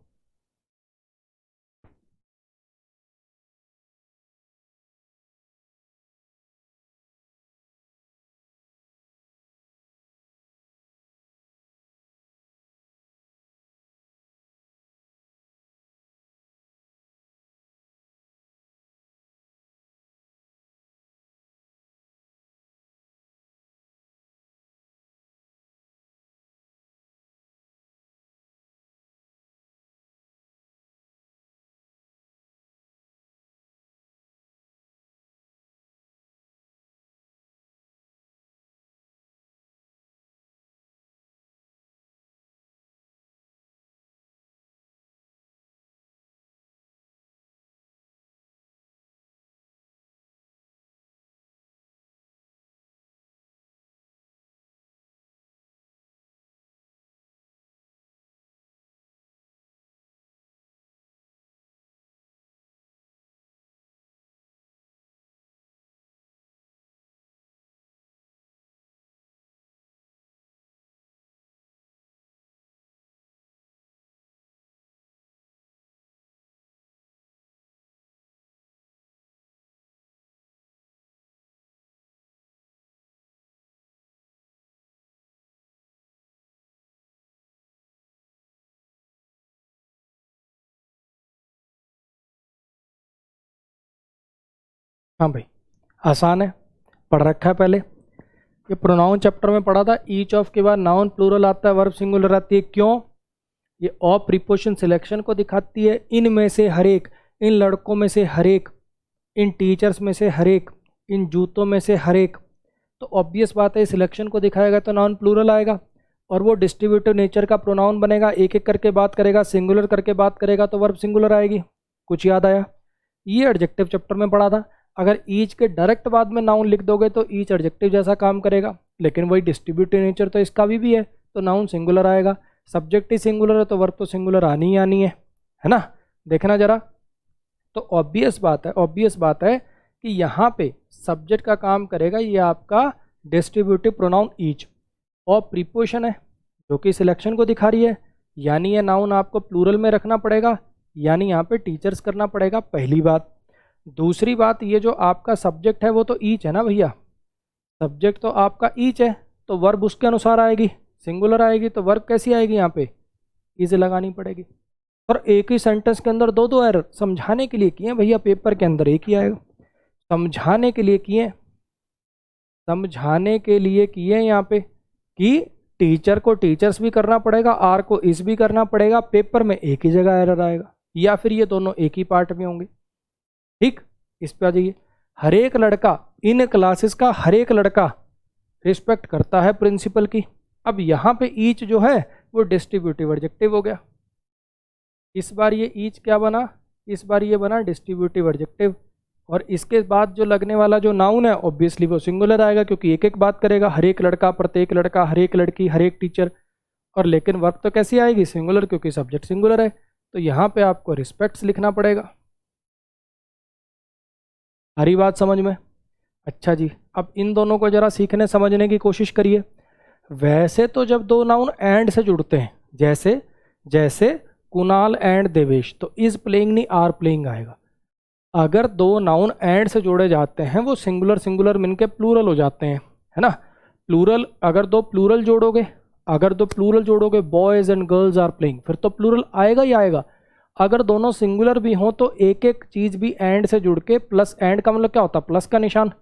हाँ भाई, आसान है, पढ़ रखा है पहले। ये प्रोनाउन चैप्टर में पढ़ा था, ईच ऑफ के बाद नाउन प्लूरल आता है, वर्ब सिंगुलर आती है। क्यों? ये ऑफ प्रीपोजिशन सिलेक्शन को दिखाती है। इनमें से हर एक, इन लड़कों में से हर एक, इन टीचर्स में से हर एक, इन जूतों में से हर एक। तो ऑब्वियस बात है, सिलेक्शन को दिखाएगा तो नाउन प्लूरल आएगा, और वो डिस्ट्रीब्यूटिव नेचर का प्रोनाउन बनेगा, एक एक करके बात करेगा, सिंगुलर करके बात करेगा तो वर्ब सिंगुलर आएगी। कुछ याद आया? ये एडजेक्टिव चैप्टर में पढ़ा था। अगर ईच के डायरेक्ट बाद में नाउन लिख दोगे तो ईच एडजेक्टिव जैसा काम करेगा, लेकिन वही डिस्ट्रीब्यूटिव नेचर तो इसका भी है, तो नाउन सिंगुलर आएगा। सब्जेक्ट ही सिंगुलर है तो वर्ब तो सिंगुलर आनी ही आनी है ना? देखना जरा। तो ऑब्वियस बात है कि यहाँ पे सब्जेक्ट का काम करेगा ये आपका डिस्ट्रीब्यूटिव प्रोनाउन ईच, और प्रीपोजिशन है जो कि सिलेक्शन को दिखा रही है, यानी ये नाउन आपको प्लूरल में रखना पड़ेगा, यानी यहाँ पे टीचर्स करना पड़ेगा, पहली बात। दूसरी बात, ये जो आपका सब्जेक्ट है वो तो ईच है ना भैया, सब्जेक्ट तो आपका ईच है, तो वर्ब उसके अनुसार आएगी, सिंगुलर आएगी, तो वर्ब कैसी आएगी? यहाँ पे इज लगानी पड़ेगी। और एक ही सेंटेंस के अंदर दो दो एरर समझाने के लिए किए भैया, पेपर के अंदर एक ही आएगा। समझाने के लिए किए यहाँ पे कि टीचर को टीचर्स भी करना पड़ेगा, आर को इस भी करना पड़ेगा, पेपर में एक ही जगह एरर आएगा, या फिर ये दोनों एक ही पार्ट में होंगे। ठीक, इस पे आ जाइए। हर एक लड़का, इन क्लासेस का हर एक लड़का रिस्पेक्ट करता है प्रिंसिपल की। अब यहाँ पे ईच जो है वो डिस्ट्रीब्यूटिव एडजेक्टिव हो गया। इस बार ये ईच क्या बना? इस बार ये बना डिस्ट्रीब्यूटिव एडजेक्टिव, और इसके बाद जो लगने वाला जो नाउन है ऑब्वियसली वो सिंगुलर आएगा, क्योंकि एक एक बात करेगा, हर एक लड़का, प्रत्येक लड़का, हर एक लड़की, हर एक टीचर। और लेकिन वर्ब तो कैसी आएगी? सिंगुलर, क्योंकि सब्जेक्ट सिंगुलर है। तो यहाँ पे आपको रिस्पेक्ट्स लिखना पड़ेगा। हरी बात समझ में? अच्छा जी, अब इन दोनों को जरा सीखने समझने की कोशिश करिए। वैसे तो जब दो नाउन एंड से जुड़ते हैं, जैसे जैसे कुणाल एंड देवेश, तो इज प्लेइंग नहीं आर प्लेइंग आएगा। अगर दो नाउन एंड से जोड़े जाते हैं वो सिंगुलर सिंगुलर मिलके प्लूरल हो जाते हैं, है ना? प्लूरल, अगर दो प्लूरल जोड़ोगे boys and girls are playing, फिर तो प्लूरल आएगा ही आएगा। अगर दोनों सिंगुलर भी हों तो एक एक चीज़ भी एंड से जुड़ के, प्लस एंड का मतलब क्या होता है? प्लस का निशान,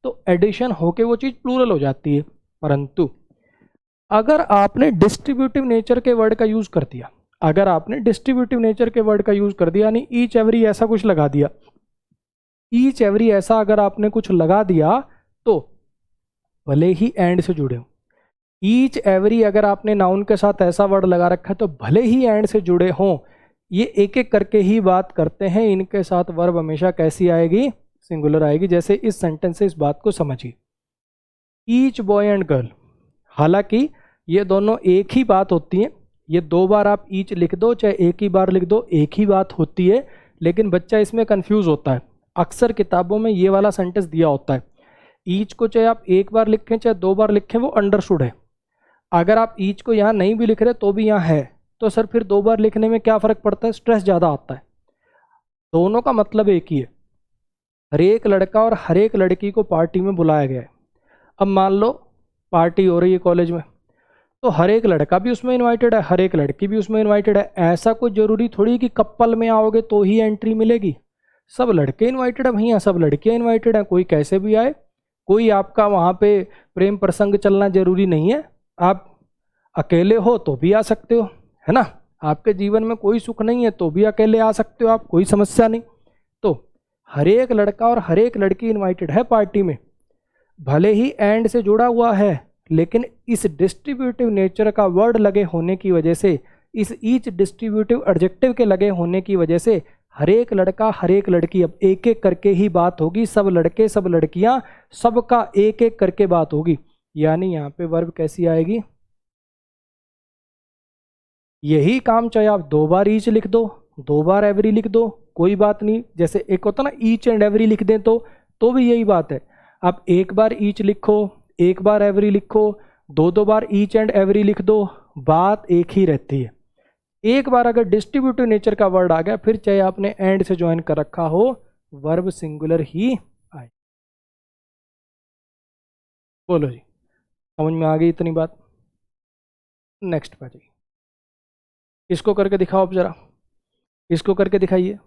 तो एडिशन होके वो चीज़ प्लूरल हो जाती है। परंतु अगर आपने डिस्ट्रीब्यूटिव नेचर के वर्ड का यूज़ कर दिया, यानी ईच एवरी ऐसा कुछ लगा दिया, अगर आपने कुछ लगा दिया तो भले ही एंड से जुड़े हो। ईच एवरी अगर आपने नाउन के साथ ऐसा वर्ड लगा रखा है तो भले ही एंड से जुड़े हों, ये एक एक करके ही बात करते हैं, इनके साथ वर्ब हमेशा कैसी आएगी? सिंगुलर आएगी। जैसे इस सेंटेंस से इस बात को समझिए, ईच बॉय एंड गर्ल, हालांकि ये दोनों एक ही बात होती है, ये दो बार आप ईच लिख दो चाहे एक ही बार लिख दो, एक ही बात होती है, लेकिन बच्चा इसमें कंफ्यूज होता है। अक्सर किताबों में ये वाला सेंटेंस दिया होता है, ईच को चाहे आप एक बार लिखें चाहे दो बार लिखें वो अंडरस्टूड है। अगर आप ईच को यहाँ नहीं भी लिख रहे तो भी यहाँ है, तो सर फिर दो बार लिखने में क्या फ़र्क पड़ता है? स्ट्रेस ज़्यादा आता है। दोनों का मतलब एक ही है, हर एक लड़का और हर एक लड़की को पार्टी में बुलाया गया है। अब मान लो पार्टी हो रही है कॉलेज में, तो हर एक लड़का भी उसमें इनवाइटेड है, हर एक लड़की भी उसमें इनवाइटेड है। ऐसा कोई ज़रूरी थोड़ी कि कपल में आओगे तो ही एंट्री मिलेगी। सब लड़के इनवाइटेड है भैया, सब लड़कियाँ इनवाइटेड हैं, कोई कैसे भी आए। कोई आपका वहाँ पे प्रेम प्रसंग चलना जरूरी नहीं है, आप अकेले हो तो भी आ सकते हो, है ना? आपके जीवन में कोई सुख नहीं है तो भी अकेले आ सकते हो आप, कोई समस्या नहीं। तो हर एक लड़का और हर एक लड़की इनवाइटेड है पार्टी में, भले ही एंड से जुड़ा हुआ है, लेकिन इस डिस्ट्रीब्यूटिव नेचर का वर्ड लगे होने की वजह से, इस ईच डिस्ट्रीब्यूटिव एडजेक्टिव के लगे होने की वजह से हर एक लड़का हर एक लड़की, अब एक एक करके ही बात होगी, सब लड़के सब लड़कियां सबका एक एक करके बात होगी, यानी यहाँ पे वर्ब कैसी आएगी? यही काम चाहे आप दो बार ईच लिख दो, दो बार एवरी लिख दो, कोई बात नहीं। जैसे एक होता ना ईच एंड एवरी लिख दें तो भी यही बात है। आप एक बार ईच लिखो, एक बार एवरी लिखो, दो दो बार ईच एंड एवरी लिख दो, बात एक ही रहती है। एक बार अगर डिस्ट्रीब्यूटिव नेचर का वर्ड आ गया, फिर चाहे आपने एंड से ज्वाइन कर रखा हो, वर्ब सिंगुलर ही आए। बोलो जी, समझ में आ गई इतनी बात? नेक्स्ट पे जाइए, इसको करके दिखाओ अब जरा, इसको करके दिखाइए।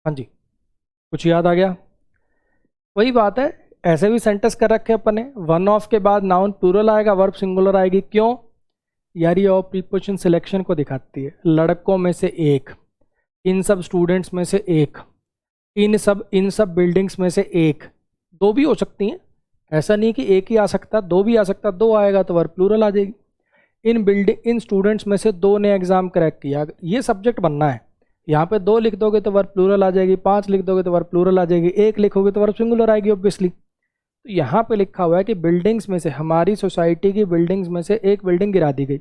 हाँ जी, कुछ याद आ गया? वही बात है, ऐसे भी सेंटेंस कर रखे अपन ने, वन ऑफ के बाद नाउन प्लूरल आएगा, वर्ब सिंगुलर आएगी। क्यों यार? ये ऑफ प्रीपोजिशन सिलेक्शन को दिखाती है। लड़कों में से एक, इन सब स्टूडेंट्स में से एक, इन सब बिल्डिंग्स में से एक। दो भी हो सकती हैं, ऐसा नहीं कि एक ही आ सकता, दो भी आ सकता। दो आएगा तो वर्ब प्लूरल आ जाएगी। इन स्टूडेंट्स में से दो ने एग्जाम क्रैक किया, ये सब्जेक्ट बनना है। यहाँ पे दो लिख दोगे तो वर्ब प्लूरल आ जाएगी, 5 लिख दोगे तो वर्ब प्लूरल आ जाएगी, एक लिखोगे तो वर्ब सिंगुलर आएगी ऑब्वियसली। तो यहाँ पे लिखा हुआ है कि बिल्डिंग्स में से, हमारी सोसाइटी की बिल्डिंग्स में से एक बिल्डिंग गिरा दी गई।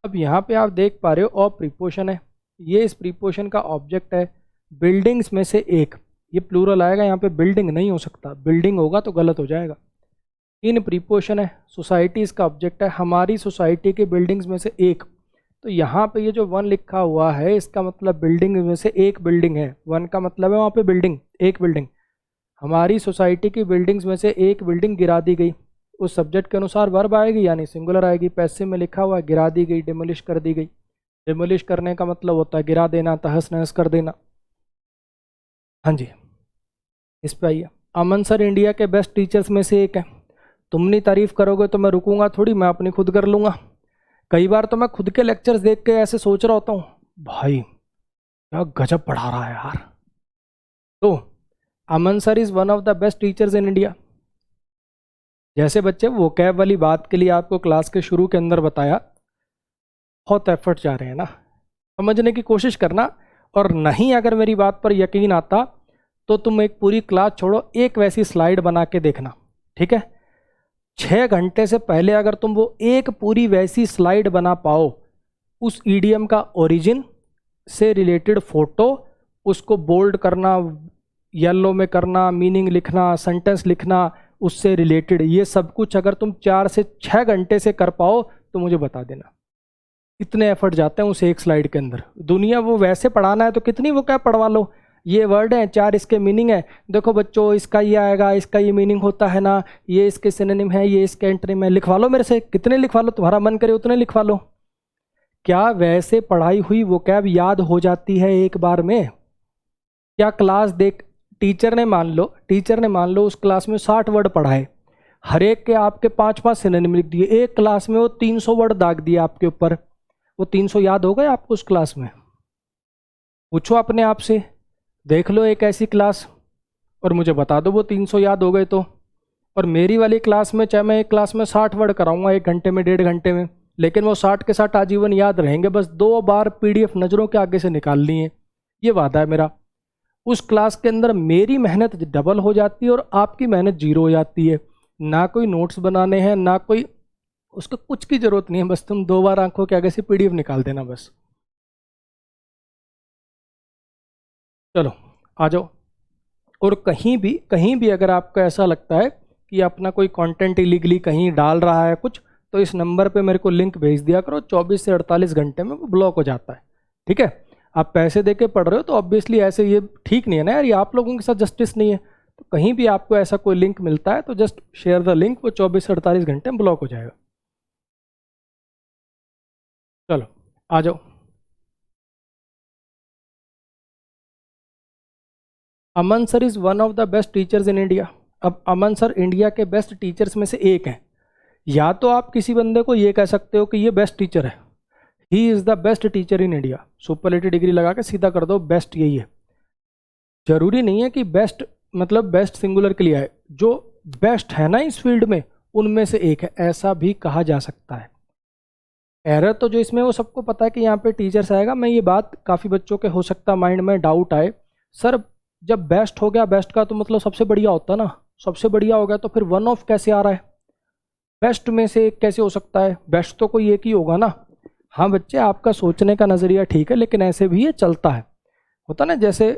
अब यहाँ पे आप देख पा रहे हो ऑफ प्रीपोजिशन है, ये इस प्रीपोजिशन का ऑब्जेक्ट है। बिल्डिंग्स में से एक, ये प्लूरल आएगा, यहाँ पे बिल्डिंग नहीं हो सकता, बिल्डिंग होगा तो गलत हो जाएगा। इन प्रीपोजिशन है, सोसाइटी इसका ऑब्जेक्ट है, हमारी सोसाइटी की बिल्डिंग्स में से एक। तो यहाँ पे ये जो वन लिखा हुआ है, इसका मतलब बिल्डिंग में से एक बिल्डिंग है। वन का मतलब है वहाँ पे बिल्डिंग, एक बिल्डिंग। हमारी सोसाइटी की बिल्डिंग्स में से एक बिल्डिंग गिरा दी गई, उस सब्जेक्ट के अनुसार वर्ब आएगी यानी सिंगुलर आएगी। पैसिव में लिखा हुआ है गिरा दी गई, डिमोलिश कर दी गई। डिमोलिश करने का मतलब होता है गिरा देना, तहस नहस कर देना। हाँ जी, इस पे आइए। अमन सर इंडिया के बेस्ट टीचर्स में से एक है। तुमनी तारीफ करोगे तो मैं रुकूंगा थोड़ी, मैं अपनी खुद कर लूँगा। कई बार तो मैं खुद के लेक्चर्स देख के ऐसे सोच रहा होता हूँ, भाई क्या गजब पढ़ा रहा है यार। तो Aman sir is one of the best teachers in India. जैसे बच्चे वोकैब वाली बात के लिए आपको क्लास के शुरू के अंदर बताया, बहुत एफर्ट जा रहे हैं ना, समझने की कोशिश करना। और नहीं अगर मेरी बात पर यकीन आता तो तुम एक पूरी क्लास छोड़ो, एक वैसी स्लाइड बना के देखना, ठीक है? 6 घंटे से पहले अगर तुम वो एक पूरी वैसी स्लाइड बना पाओ, उस ईडियम का ओरिजिन से रिलेटेड फोटो, उसको बोल्ड करना, येलो में करना, मीनिंग लिखना, सेंटेंस लिखना उससे रिलेटेड, ये सब कुछ अगर तुम 4 से 6 घंटे से कर पाओ तो मुझे बता देना। इतने एफर्ट जाते हैं उस एक स्लाइड के अंदर। दुनिया वो वैसे पढ़ाना है तो कितनी वो क्या पढ़वा लो, ये वर्ड हैं, 4 इसके मीनिंग है, देखो बच्चों इसका ये आएगा, इसका ये मीनिंग होता है ना, ये इसके सिनोनिम है, ये इसके एंटोनिम है। लिखवा लो मेरे से, कितने लिखवा लो, तुम्हारा मन करे उतने लिखवा लो। क्या वैसे पढ़ाई हुई वो कैब याद हो जाती है एक बार में? क्या क्लास देख, टीचर ने मान लो उस क्लास में 60 वर्ड पढ़ाए, हर एक के आपके 5-5 सिनोनिम लिख दिए, एक क्लास में वो 300 वर्ड दाग दिए आपके ऊपर, वो 300 याद हो गए आपको उस क्लास में? पूछो अपने आप से, देख लो एक ऐसी क्लास और मुझे बता दो वो 300 याद हो गए तो। और मेरी वाली क्लास में, चाहे मैं एक क्लास में 60 वर्ड कराऊंगा 1 घंटे में, 1.5 घंटे में, लेकिन वो 60 के 60 आजीवन याद रहेंगे, बस 2 बार PDF नज़रों के आगे से निकालनी है, ये वादा है मेरा। उस क्लास के अंदर मेरी मेहनत डबल हो जाती है और आपकी मेहनत 0 हो जाती है। ना कोई नोट्स बनाने हैं, ना कोई, उसको कुछ की ज़रूरत नहीं है, बस तुम 2 बार आंखों के आगे से PDF निकाल देना बस। चलो आ जाओ। और कहीं भी अगर आपको ऐसा लगता है कि अपना कोई कंटेंट इलीगली कहीं डाल रहा है कुछ, तो इस नंबर पे मेरे को लिंक भेज दिया करो, 24 से 48 घंटे में वो ब्लॉक हो जाता है, ठीक है? आप पैसे दे के पढ़ रहे हो तो ऑब्वियसली ऐसे ये ठीक नहीं है ना यार, ये आप लोगों के साथ जस्टिस नहीं है। तो कहीं भी आपको ऐसा कोई लिंक मिलता है तो जस्ट शेयर द लिंक, वो 24 से 48 घंटे में ब्लॉक हो जाएगा। चलो आ जाओ। Aman sir is one of the best teachers in India. अब अमन सर इंडिया के बेस्ट टीचर्स में से एक हैं। या तो आप किसी बंदे को ये कह सकते हो कि ये बेस्ट टीचर है, he is the best teacher in India, superlative degree लगा के सीधा कर दो बेस्ट यही है। जरूरी नहीं है कि बेस्ट मतलब बेस्ट सिंगुलर के लिए आए, जो बेस्ट है ना इस फील्ड में उनमें से एक है, ऐसा भी कहा जा सकता है। एरर तो जो इसमें वो सबको पता है कि यहाँ पे टीचर्स आएगा। मैं ये बात काफ़ी बच्चों के हो सकता माइंड में डाउट आए, सर जब बेस्ट हो गया, बेस्ट का तो मतलब सबसे बढ़िया होता ना, सबसे बढ़िया हो गया तो फिर वन ऑफ कैसे आ रहा है, बेस्ट में से एक कैसे हो सकता है, बेस्ट तो कोई एक ही होगा ना। हाँ बच्चे, आपका सोचने का नज़रिया ठीक है, लेकिन ऐसे भी ये चलता है, होता ना। जैसे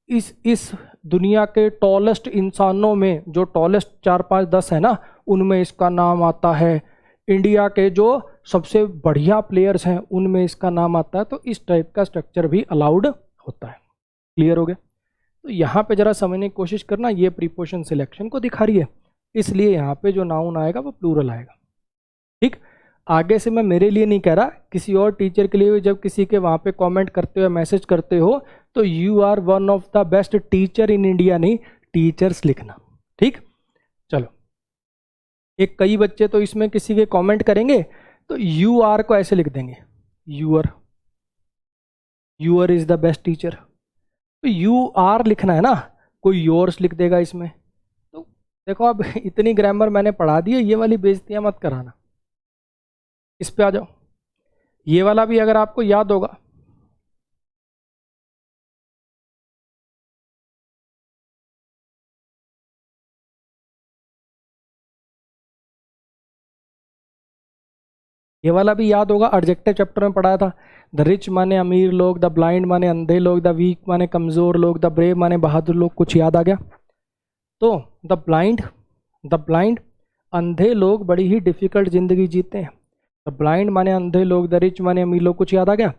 इस दुनिया के टॉलेस्ट इंसानों में जो टॉलेस्ट 4, 5, 10 है ना, उनमें इसका नाम आता है। इंडिया के जो सबसे बढ़िया प्लेयर्स हैं उनमें इसका नाम आता है। तो इस टाइप का स्ट्रक्चर भी अलाउड होता है। क्लियर हो गया? तो यहाँ पे जरा समझने की कोशिश करना, ये प्रीपोजिशन सिलेक्शन को दिखा रही है, इसलिए यहाँ पे जो नाउन आएगा वो प्लूरल आएगा, ठीक। आगे से मैं मेरे लिए नहीं कह रहा, किसी और टीचर के लिए भी जब किसी के वहाँ पे कमेंट करते हो, मैसेज करते हो, तो you are one of the best teacher in India नहीं, टीचर्स लिखना। ठीक, चलो। एक कई बच्चे तो इसमें किसी के कमेंट करेंगे तो यू आर को ऐसे लिख देंगे, your, your is the best teacher. तो यू आर लिखना है ना, कोई योर्स लिख देगा इसमें। तो देखो अब इतनी ग्रामर मैंने पढ़ा दी है, ये वाली बेइज्जतियां मत कराना। इस पे आ जाओ, ये वाला भी अगर आपको याद होगा, ये वाला भी याद होगा, एडजेक्टिव चैप्टर में पढ़ाया था। द रिच माने अमीर लोग, द ब्लाइंड माने अंधे लोग, द वीक माने कमज़ोर लोग, द ब्रेव माने बहादुर लोग। कुछ याद आ गया? तो द ब्लाइंड अंधे लोग बड़ी ही डिफिकल्ट ज़िंदगी जीते हैं। द ब्लाइंड माने अंधे लोग, द रिच माने अमीर लोग। कुछ याद आ गया?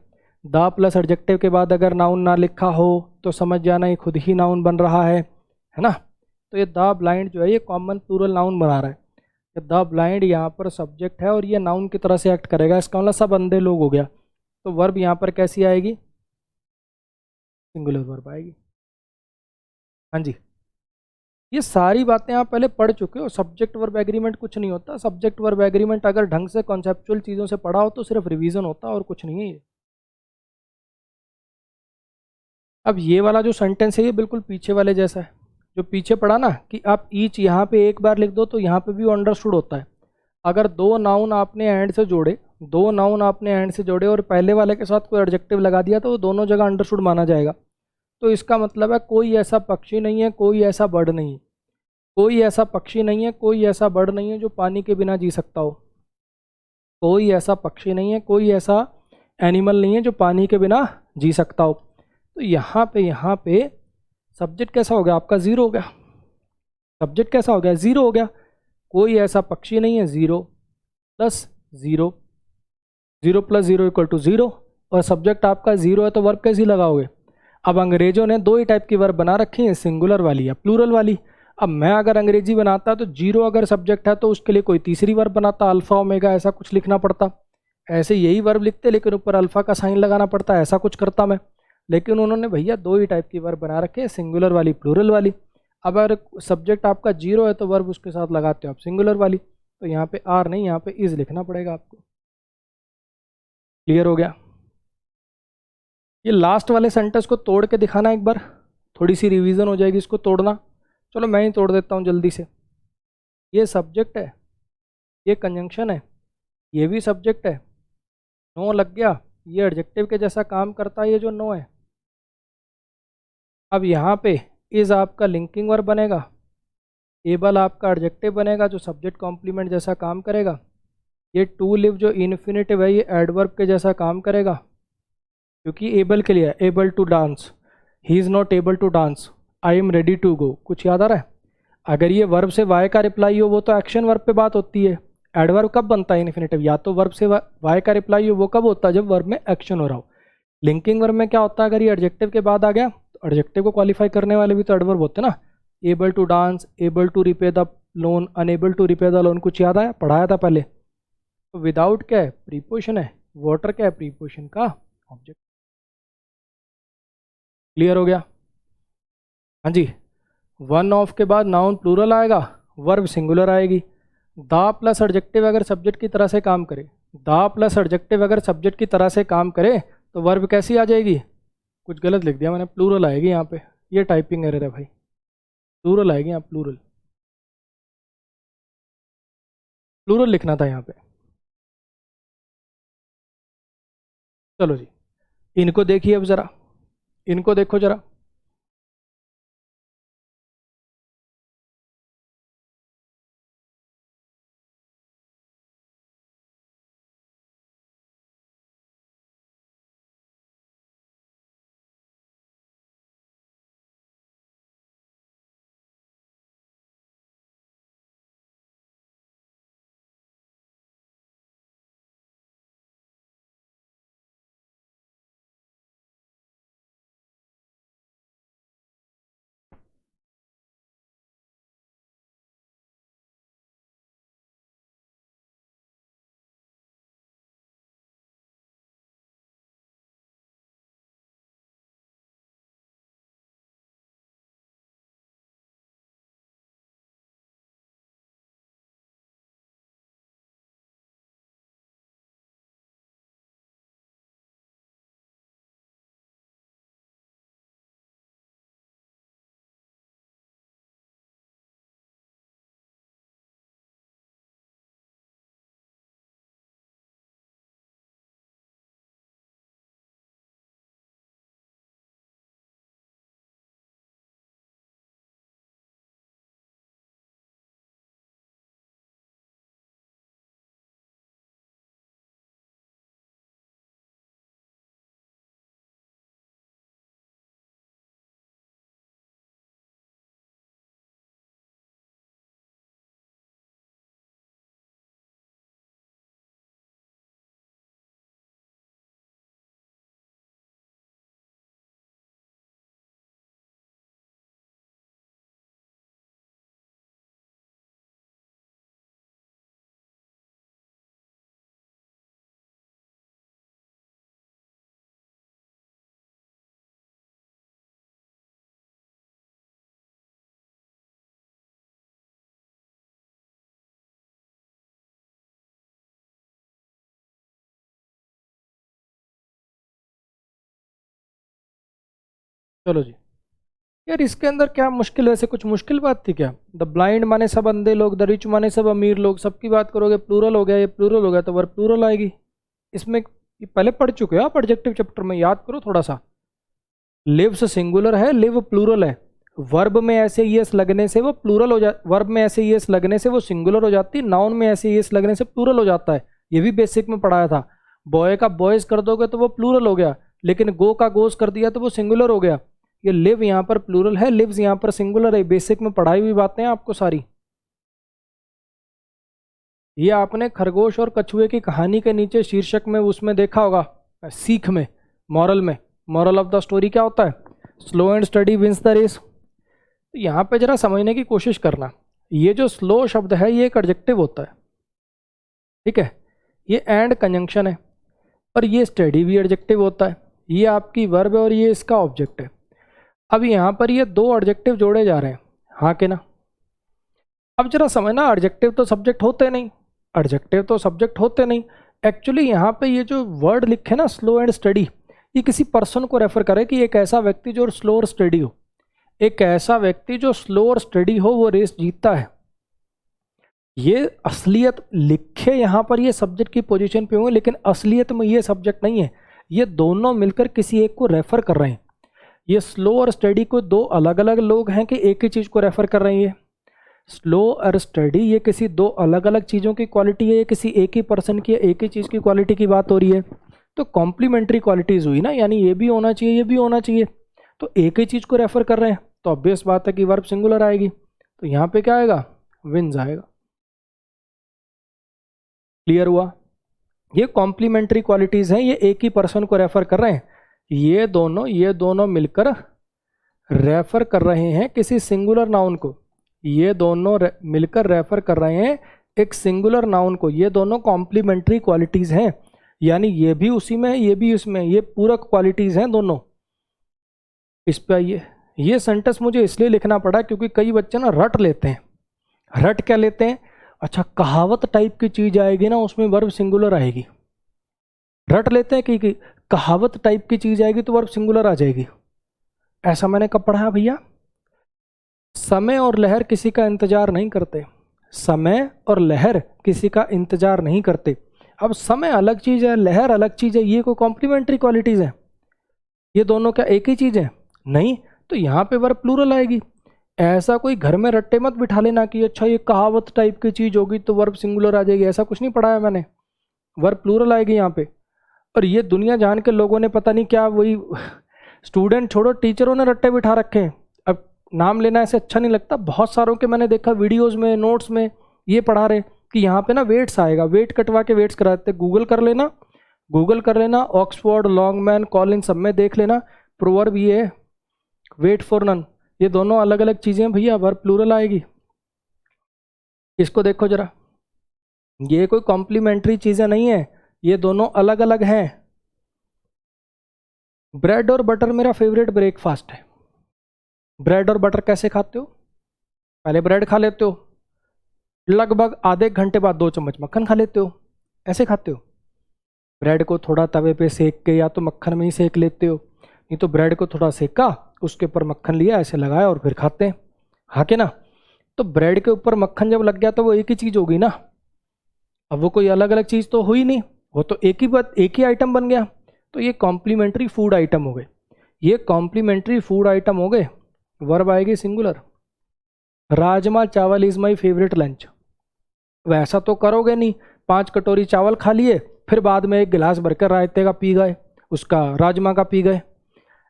द प्लस एडजेक्टिव के बाद अगर नाउन ना लिखा हो तो समझ जाना ये खुद ही नाउन बन रहा है ना। तो ये द ब्लाइंड जो है ये कॉमन प्लूरल नाउन बना रहा है। द ब्लाइंड यहाँ पर सब्जेक्ट है और ये नाउन की तरह से एक्ट करेगा, इसका मतलब सब अंधे लोग हो गया। तो वर्ब यहाँ पर कैसी आएगी? सिंगुलर वर्ब आएगी। हाँ जी, ये सारी बातें आप पहले पढ़ चुके हो। सब्जेक्ट वर्ब एग्रीमेंट कुछ नहीं होता। सब्जेक्ट वर्ब एग्रीमेंट अगर ढंग से कॉन्सेप्चुअल चीज़ों से पढ़ा हो तो सिर्फ रिवीजन होता और कुछ नहीं है ये। अब ये वाला जो सेंटेंस है ये बिल्कुल पीछे वाले जैसा है। जो पीछे पढ़ा ना कि आप ईच यहाँ पे एक बार लिख दो तो यहाँ पे भी अंडरस्टूड होता है। अगर दो नाउन आपने एंड से जोड़े, दो नाउन आपने एंड से जोड़े और पहले वाले के साथ कोई एडजेक्टिव लगा दिया तो वो दोनों जगह अंडरस्टूड माना जाएगा। तो इसका मतलब है कोई ऐसा पक्षी नहीं है, कोई ऐसा बर्ड नहीं है, कोई ऐसा पक्षी नहीं है, कोई ऐसा बर्ड नहीं है जो पानी के बिना जी सकता हो। कोई ऐसा पक्षी नहीं है, कोई ऐसा एनिमल नहीं है जो पानी के बिना जी सकता हो। तो यहाँ पे सब्जेक्ट कैसा हो गया आपका? ज़ीरो हो गया। सब्जेक्ट कैसा हो गया? ज़ीरो हो गया। कोई ऐसा पक्षी नहीं है, zero plus zero, zero plus zero equal to zero. और सब्जेक्ट आपका ज़ीरो है तो वर्ब कैसी लगाओगे? अब अंग्रेजों ने दो ही टाइप की वर्ब बना रखी है, सिंगुलर वाली या प्लूरल वाली। अब मैं अगर अंग्रेजी बनाता तो जीरो अगर सब्जेक्ट है तो उसके लिए कोई तीसरी वर्ब बनाता, अल्फ़ा ओमेगा ऐसा कुछ लिखना पड़ता। ऐसे यही वर्ब लिखते लेकिन ऊपर अल्फ़ा का साइन लगाना पड़ता, ऐसा कुछ करता मैं। लेकिन उन्होंने भैया दो ही टाइप की वर्ब बना रखे हैं, सिंगुलर वाली, प्लूरल वाली। अब अगर सब्जेक्ट आपका जीरो है तो वर्ब उसके साथ लगाते हो आप सिंगुलर वाली। तो यहाँ पे आर नहीं, यहाँ पे इज लिखना पड़ेगा आपको। क्लियर हो गया? ये लास्ट वाले सेंटेंस को तोड़ के दिखाना एक बार, थोड़ी सी रिवीजन हो जाएगी इसको तोड़ना। चलो मैं ही तोड़ देता हूँ जल्दी से। ये सब्जेक्ट है, ये कंजंक्शन है, ये भी सब्जेक्ट है, नो लग गया, ये एडजेक्टिव के जैसा काम करता है ये जो नो है। अब यहाँ पे इज आपका लिंकिंग वर्ब बनेगा, एबल आपका एडजेक्टिव बनेगा जो सब्जेक्ट कॉम्प्लीमेंट जैसा काम करेगा। ये टू लिव जो इन्फिनेटिव है ये एडवर्ब के जैसा काम करेगा क्योंकि एबल के लिए able to dance, he is not able to dance, I am ready to go. कुछ याद आ रहा है? अगर ये वर्ब से वाई का रिप्लाई हो वो तो एक्शन वर्ब पे बात होती है। एडवर्ब कब बनता है इन्फिनेटिव? या तो वर्ब से वाई का रिप्लाई हो वो कब होता है? जब वर्ब में एक्शन हो रहा हो। लिंकिंग वर्ब में क्या होता है? अगर ये एडजेक्टिव के बाद आ गया तो एडजेक्टिव को क्वालिफाई करने वाले भी तो एडवर्ब होते हैं ना। Able to dance, able to repay the loan, unable to repay the loan. कुछ याद आया? पढ़ाया था पहले। तो विदाउट क्या है? प्रीपोजिशन है। वाटर क्या है? प्रीपोजिशन का ऑब्जेक्ट। क्लियर हो गया? हाँ जी। वन ऑफ के बाद नाउन प्लूरल आएगा, वर्ब सिंगुलर आएगी। द प्लस एडजेक्टिव अगर सब्जेक्ट की तरह से काम करे, द प्लस एडजेक्टिव अगर सब्जेक्ट की तरह से काम करे तो वर्ब कैसी आ जाएगी? कुछ गलत लिख दिया मैंने, प्लूरल आएगी यहाँ पे। ये टाइपिंग एरर है भाई, प्लूरल आएगी यहाँ, प्लूरल। प्लूरल लिखना था यहाँ पे। चलो जी, इनको देखिए अब ज़रा, इनको देखो ज़रा। चलो जी, यार इसके अंदर क्या मुश्किल, वैसे कुछ मुश्किल बात थी क्या? द ब्लाइंड माने सब अंधे लोग, द रिच माने सब अमीर लोग, सबकी बात करोगे, प्लूरल हो गया, ये प्लूरल हो गया तो वर्ब प्लूरल आएगी। इसमें ये पहले पढ़ चुके हो आप एडजेक्टिव चैप्टर में, याद करो थोड़ा सा। लिव्स सिंगुलर है, लिव प्लूरल है। वर्ब में ऐसे ईएस लगने से वो प्लूरल हो जा, वर्ब में ऐसे ईएस लगने से वो सिंगुलर हो जाती है, नाउन में ऐसे ईएस लगने से प्लूरल हो जाता है। ये भी बेसिक में पढ़ाया था। बॉय का बॉयज कर दोगे तो वो प्लूरल हो गया, लेकिन गो का गोस कर दिया तो वो सिंगुलर हो गया। ये लिव यहाँ पर प्लूरल है, लिव्स यहाँ पर सिंगुलर है। बेसिक में पढ़ाई हुई बातें हैं आपको सारी। ये आपने खरगोश और कछुए की कहानी के नीचे शीर्षक में उसमें देखा होगा, सीख में, मॉरल में, मॉरल ऑफ द स्टोरी क्या होता है? Slow and steady wins the race. तो यहाँ पे जरा समझने की कोशिश करना। ये जो स्लो शब्द है ये एक एडजेक्टिव होता है, ठीक है, ये एंड कंजंक्शन है, और ये स्टडी भी एडजेक्टिव होता है। ये आपकी वर्ब है और ये इसका ऑब्जेक्ट है। अब यहाँ पर ये दो एडजेक्टिव जोड़े जा रहे हैं, हाँ कि ना? अब जरा समझना, एडजेक्टिव तो सब्जेक्ट होते नहीं, एडजेक्टिव तो सब्जेक्ट होते नहीं। एक्चुअली यहाँ पे ये जो वर्ड लिखे ना, स्लो एंड स्टडी, ये किसी पर्सन को रेफर करे कि एक ऐसा व्यक्ति जो स्लो और स्टडी हो। एक ऐसा व्यक्ति जो स्लो और स्टडी हो वो रेस जीतता है। ये असलियत लिखे यहाँ पर ये सब्जेक्ट की पोजीशन पे होंगे, लेकिन असलियत में ये सब्जेक्ट नहीं है। ये दोनों मिलकर किसी एक को रेफर कर रहे हैं। ये स्लो और स्टडी को दो अलग अलग लोग हैं कि एक ही चीज़ को रेफर कर रहे हैं? स्लो और स्टडी ये किसी दो अलग अलग चीज़ों की क्वालिटी है, ये किसी एक ही पर्सन की, एक ही चीज़ की क्वालिटी की बात हो रही है। तो कॉम्प्लीमेंट्री क्वालिटीज़ हुई ना, यानी ये भी होना चाहिए, ये भी होना चाहिए। तो एक ही चीज़ को रेफर कर रहे हैं, तो ऑब्वियस बात है कि वर्ब सिंगुलर आएगी। तो यहाँ पे क्या आएगा? विंस आएगा। क्लियर हुआ? ये कॉम्प्लीमेंट्री क्वालिटीज़ हैं, ये एक ही पर्सन को रेफर कर रहे हैं। ये दोनों मिलकर रेफर कर रहे हैं किसी सिंगुलर नाउन को। ये दोनों मिलकर रेफर कर रहे हैं एक सिंगुलर नाउन को। ये दोनों कॉम्प्लीमेंट्री क्वालिटीज़ हैं, यानी ये भी उसी में है, ये भी उसमें, ये पूरक क्वालिटीज़ हैं दोनों। इस पे आइए, ये सेंटेंस मुझे इसलिए लिखना पड़ा क्योंकि कई बच्चे ना रट लेते हैं। रट क्या लेते हैं? अच्छा, कहावत टाइप की चीज़ आएगी ना, उसमें वर्ब सिंगुलर आएगी। रट लेते हैं कि कहावत टाइप की चीज़ आएगी तो वर्ब सिंगुलर आ जाएगी। ऐसा मैंने कब पढ़ा भैया? समय और लहर किसी का इंतजार नहीं करते। समय और लहर किसी का इंतजार नहीं करते। अब समय अलग चीज़ है, लहर अलग चीज़ है, ये कोई कॉम्प्लीमेंट्री क्वालिटीज़ है? ये दोनों क्या एक ही चीज़ है? नहीं। तो यहाँ पे वर्ब प्लूरल आएगी। ऐसा कोई घर में रट्टे मत बिठा लेना कि अच्छा ये कहावत टाइप की चीज़ होगी तो वर्ब सिंगुलर आ जाएगी, ऐसा कुछ नहीं पढ़ाया मैंने। वर्ब प्लूरल आएगी यहाँ पे। और ये दुनिया जान के लोगों ने पता नहीं क्या, वही स्टूडेंट छोड़ो, टीचरों ने रट्टे बिठा रखे हैं। अब नाम लेना ऐसे अच्छा नहीं लगता, बहुत सारों के मैंने देखा वीडियोस में, नोट्स में ये पढ़ा रहे कि यहाँ पे ना वेट्स आएगा, वेट कटवा के वेट्स कराते। गूगल कर लेना, ऑक्सफोर्ड, लॉन्गमैन, कॉलिंस सब में देख लेना, प्रोवर्ब ये है वेट फॉर नन। ये दोनों अलग अलग चीज़ें भैया, वर्ब प्लूरल आएगी। इसको देखो जरा, ये कोई कॉम्प्लीमेंट्री चीज़ें नहीं है, ये दोनों अलग अलग हैं। ब्रेड और बटर मेरा फेवरेट ब्रेकफास्ट है। ब्रेड और बटर कैसे खाते हो? पहले ब्रेड खा लेते हो, लगभग आधे घंटे बाद 2 चम्मच मक्खन खा लेते हो, ऐसे खाते हो। ब्रेड को थोड़ा तवे पे सेक के या तो मक्खन में ही सेक लेते हो, नहीं तो ब्रेड को थोड़ा सेका, उसके ऊपर मक्खन लिया, ऐसे लगाया और फिर खाते हैं, हाँ के ना? तो ब्रेड के ऊपर मक्खन जब लग गया तो वो एक ही चीज़ होगी ना। अब वो कोई अलग अलग चीज़ तो हुई नहीं, वो तो एक ही आइटम बन गया। तो ये कॉम्प्लीमेंट्री फूड आइटम हो गए, ये कॉम्प्लीमेंट्री फूड आइटम हो गए। वर्ब आएगी सिंगुलर। राजमा चावल इज़ माई फेवरेट लंच। वैसा तो करोगे नहीं, 5 कटोरी चावल खा लिए, फिर बाद में 1 गिलास भरकर रायते का पी गए, उसका राजमा का पी गए,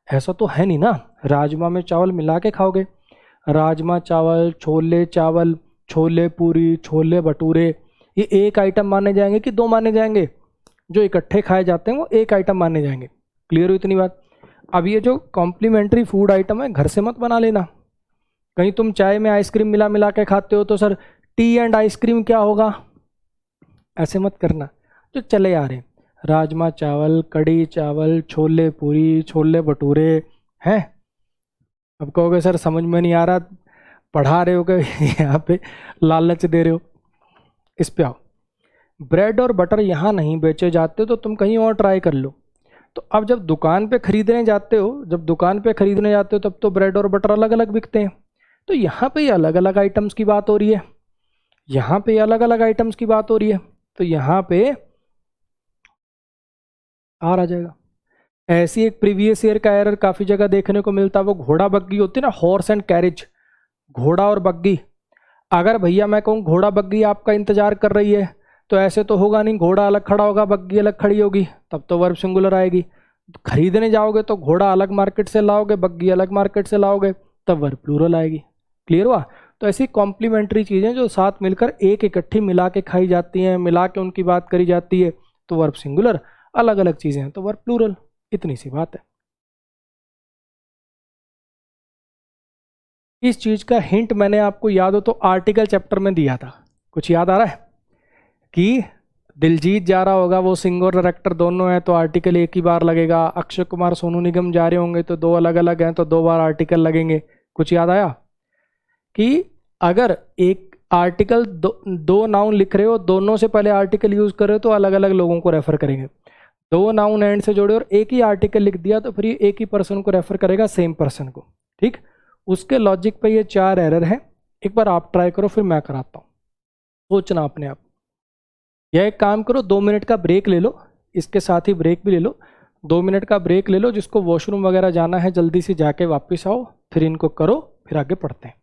ऐसा तो है नहीं ना। राजमा में चावल मिला के खाओगे। राजमा चावल, छोले पूरी, छोले भटूरे, ये एक आइटम माने जाएंगे कि 2 माने जाएंगे? जो इकट्ठे खाए जाते हैं वो एक आइटम माने जाएंगे। क्लियर हुई इतनी बात? अब ये जो कॉम्प्लीमेंट्री फूड आइटम है, घर से मत बना लेना। कहीं तुम चाय में आइसक्रीम मिला के खाते हो तो सर टी एंड आइसक्रीम क्या होगा, ऐसे मत करना। जो चले आ रहे हैं, राजमा चावल, कड़ी चावल, छोले पूरी, छोले भटूरे हैं। अब कहोगे सर समझ में नहीं आ रहा, पढ़ा रहे हो कि यहाँ पे लालच दे रहे हो? इस पे आओ। ब्रेड और बटर यहाँ नहीं बेचे जाते तो तुम कहीं और ट्राई कर लो। तो अब जब दुकान पे खरीदने जाते हो, तब तो ब्रेड और बटर अलग अलग बिकते हैं। तो यहाँ पे अलग अलग आइटम्स की बात हो रही है, तो यहाँ पे आर आ जाएगा। ऐसी एक प्रीवियस ईयर का एरर काफी जगह देखने को मिलता है, वो घोड़ा बग्गी होती है ना, हॉर्स एंड कैरेज, घोड़ा और बग्गी। अगर भैया मैं कहूँ घोड़ा बग्गी आपका इंतजार कर रही है, तो ऐसे तो होगा नहीं, घोड़ा अलग खड़ा होगा बग्गी अलग खड़ी होगी, तब तो वर्ब सिंगुलर आएगी। खरीदने जाओगे तो घोड़ा अलग मार्केट से लाओगे, बग्गी अलग मार्केट से लाओगे, तब वर्ब प्लूरल आएगी। क्लियर हुआ? तो ऐसी कॉम्प्लीमेंट्री चीज़ें जो साथ मिलकर एक इकट्ठी मिला के खाई जाती हैं, मिला के उनकी बात करी जाती है, तो वर्ब सिंगुलर। अलग अलग चीज़ें हैं तो वर्ब प्लूरल। इतनी सी बात है। इस चीज़ का हिंट मैंने आपको याद हो तो आर्टिकल चैप्टर में दिया था, कुछ याद आ रहा है? कि दिलजीत जा रहा होगा, वो सिंगर और एक्टर दोनों हैं तो आर्टिकल एक ही बार लगेगा। अक्षय कुमार सोनू निगम जा रहे होंगे तो दो अलग अलग हैं तो दो बार आर्टिकल लगेंगे। कुछ याद आया? कि अगर एक आर्टिकल दो नाउन लिख रहे हो, दोनों से पहले आर्टिकल यूज कर रहे हो तो अलग अलग लोगों को रेफर करेंगे। दो नाउन एंड से जोड़े और एक ही आर्टिकल लिख दिया तो फिर ये एक ही पर्सन को रेफर करेगा, सेम पर्सन को। ठीक, उसके लॉजिक पे ये 4 एरर है। एक बार आप ट्राई करो फिर मैं कराता हूँ, सोचना अपने आप। या एक काम करो, 2 मिनट का ब्रेक ले लो, इसके साथ ही ब्रेक भी ले लो। 2 मिनट का ब्रेक ले लो, जिसको वॉशरूम वगैरह जाना है जल्दी से जाके वापस आओ, फिर इनको करो, फिर आगे पढ़ते हैं।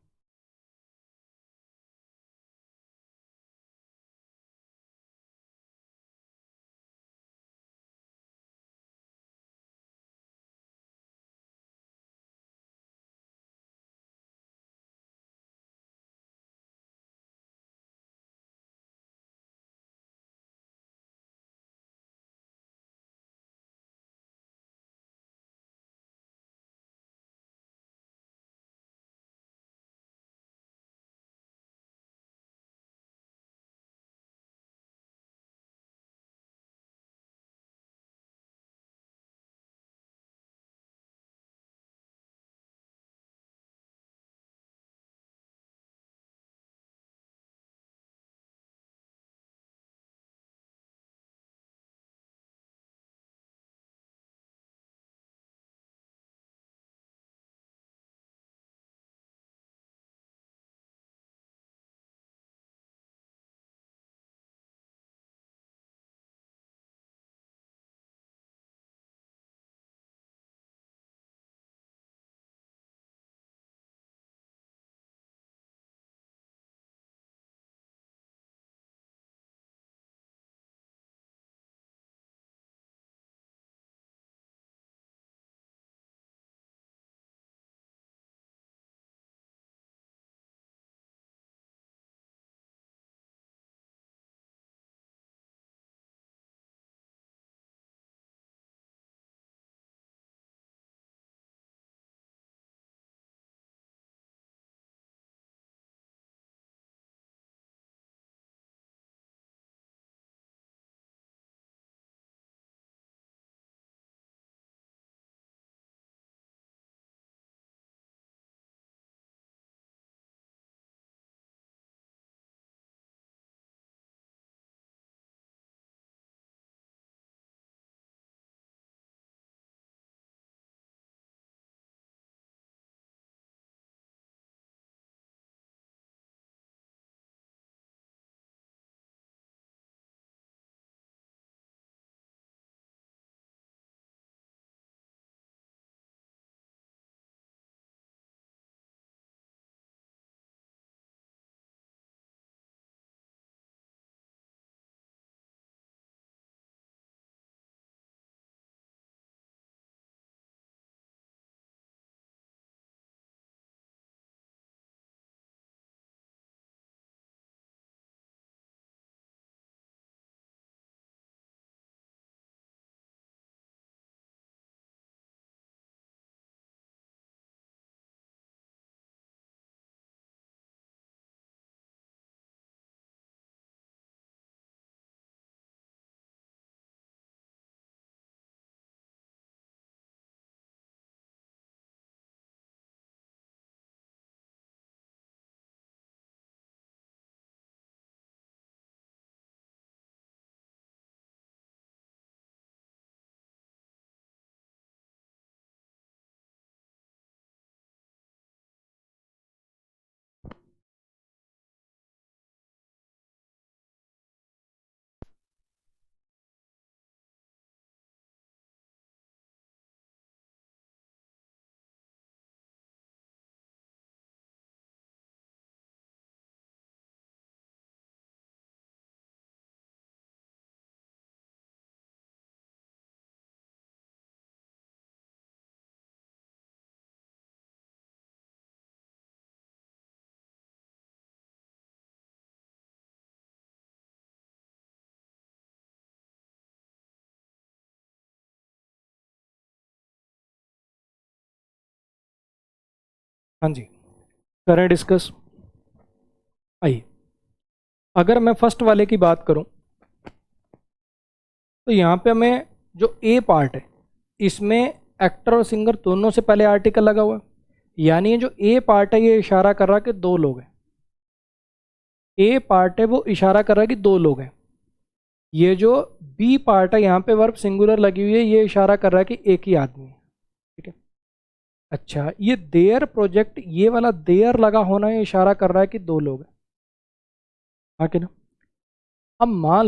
हाँ जी, करें डिस्कस। आइए, अगर मैं फर्स्ट वाले की बात करूं तो यहाँ पे हमें जो ए पार्ट है इसमें एक्टर और सिंगर दोनों से पहले आर्टिकल लगा हुआ है, यानी जो ए पार्ट है ये इशारा कर रहा है कि दो लोग हैं। ए पार्ट है वो इशारा कर रहा है कि दो लोग हैं। ये जो बी पार्ट है यहाँ पे वर्ब सिंगुलर लगी हुई है, ये इशारा कर रहा है कि एक ही आदमी है। ठीक है, अच्छा ये देयर प्रोजेक्ट, ये वाला देयर लगा होना ये इशारा कर रहा है कि दो लोग हैं। हाँ कि ना। अब मान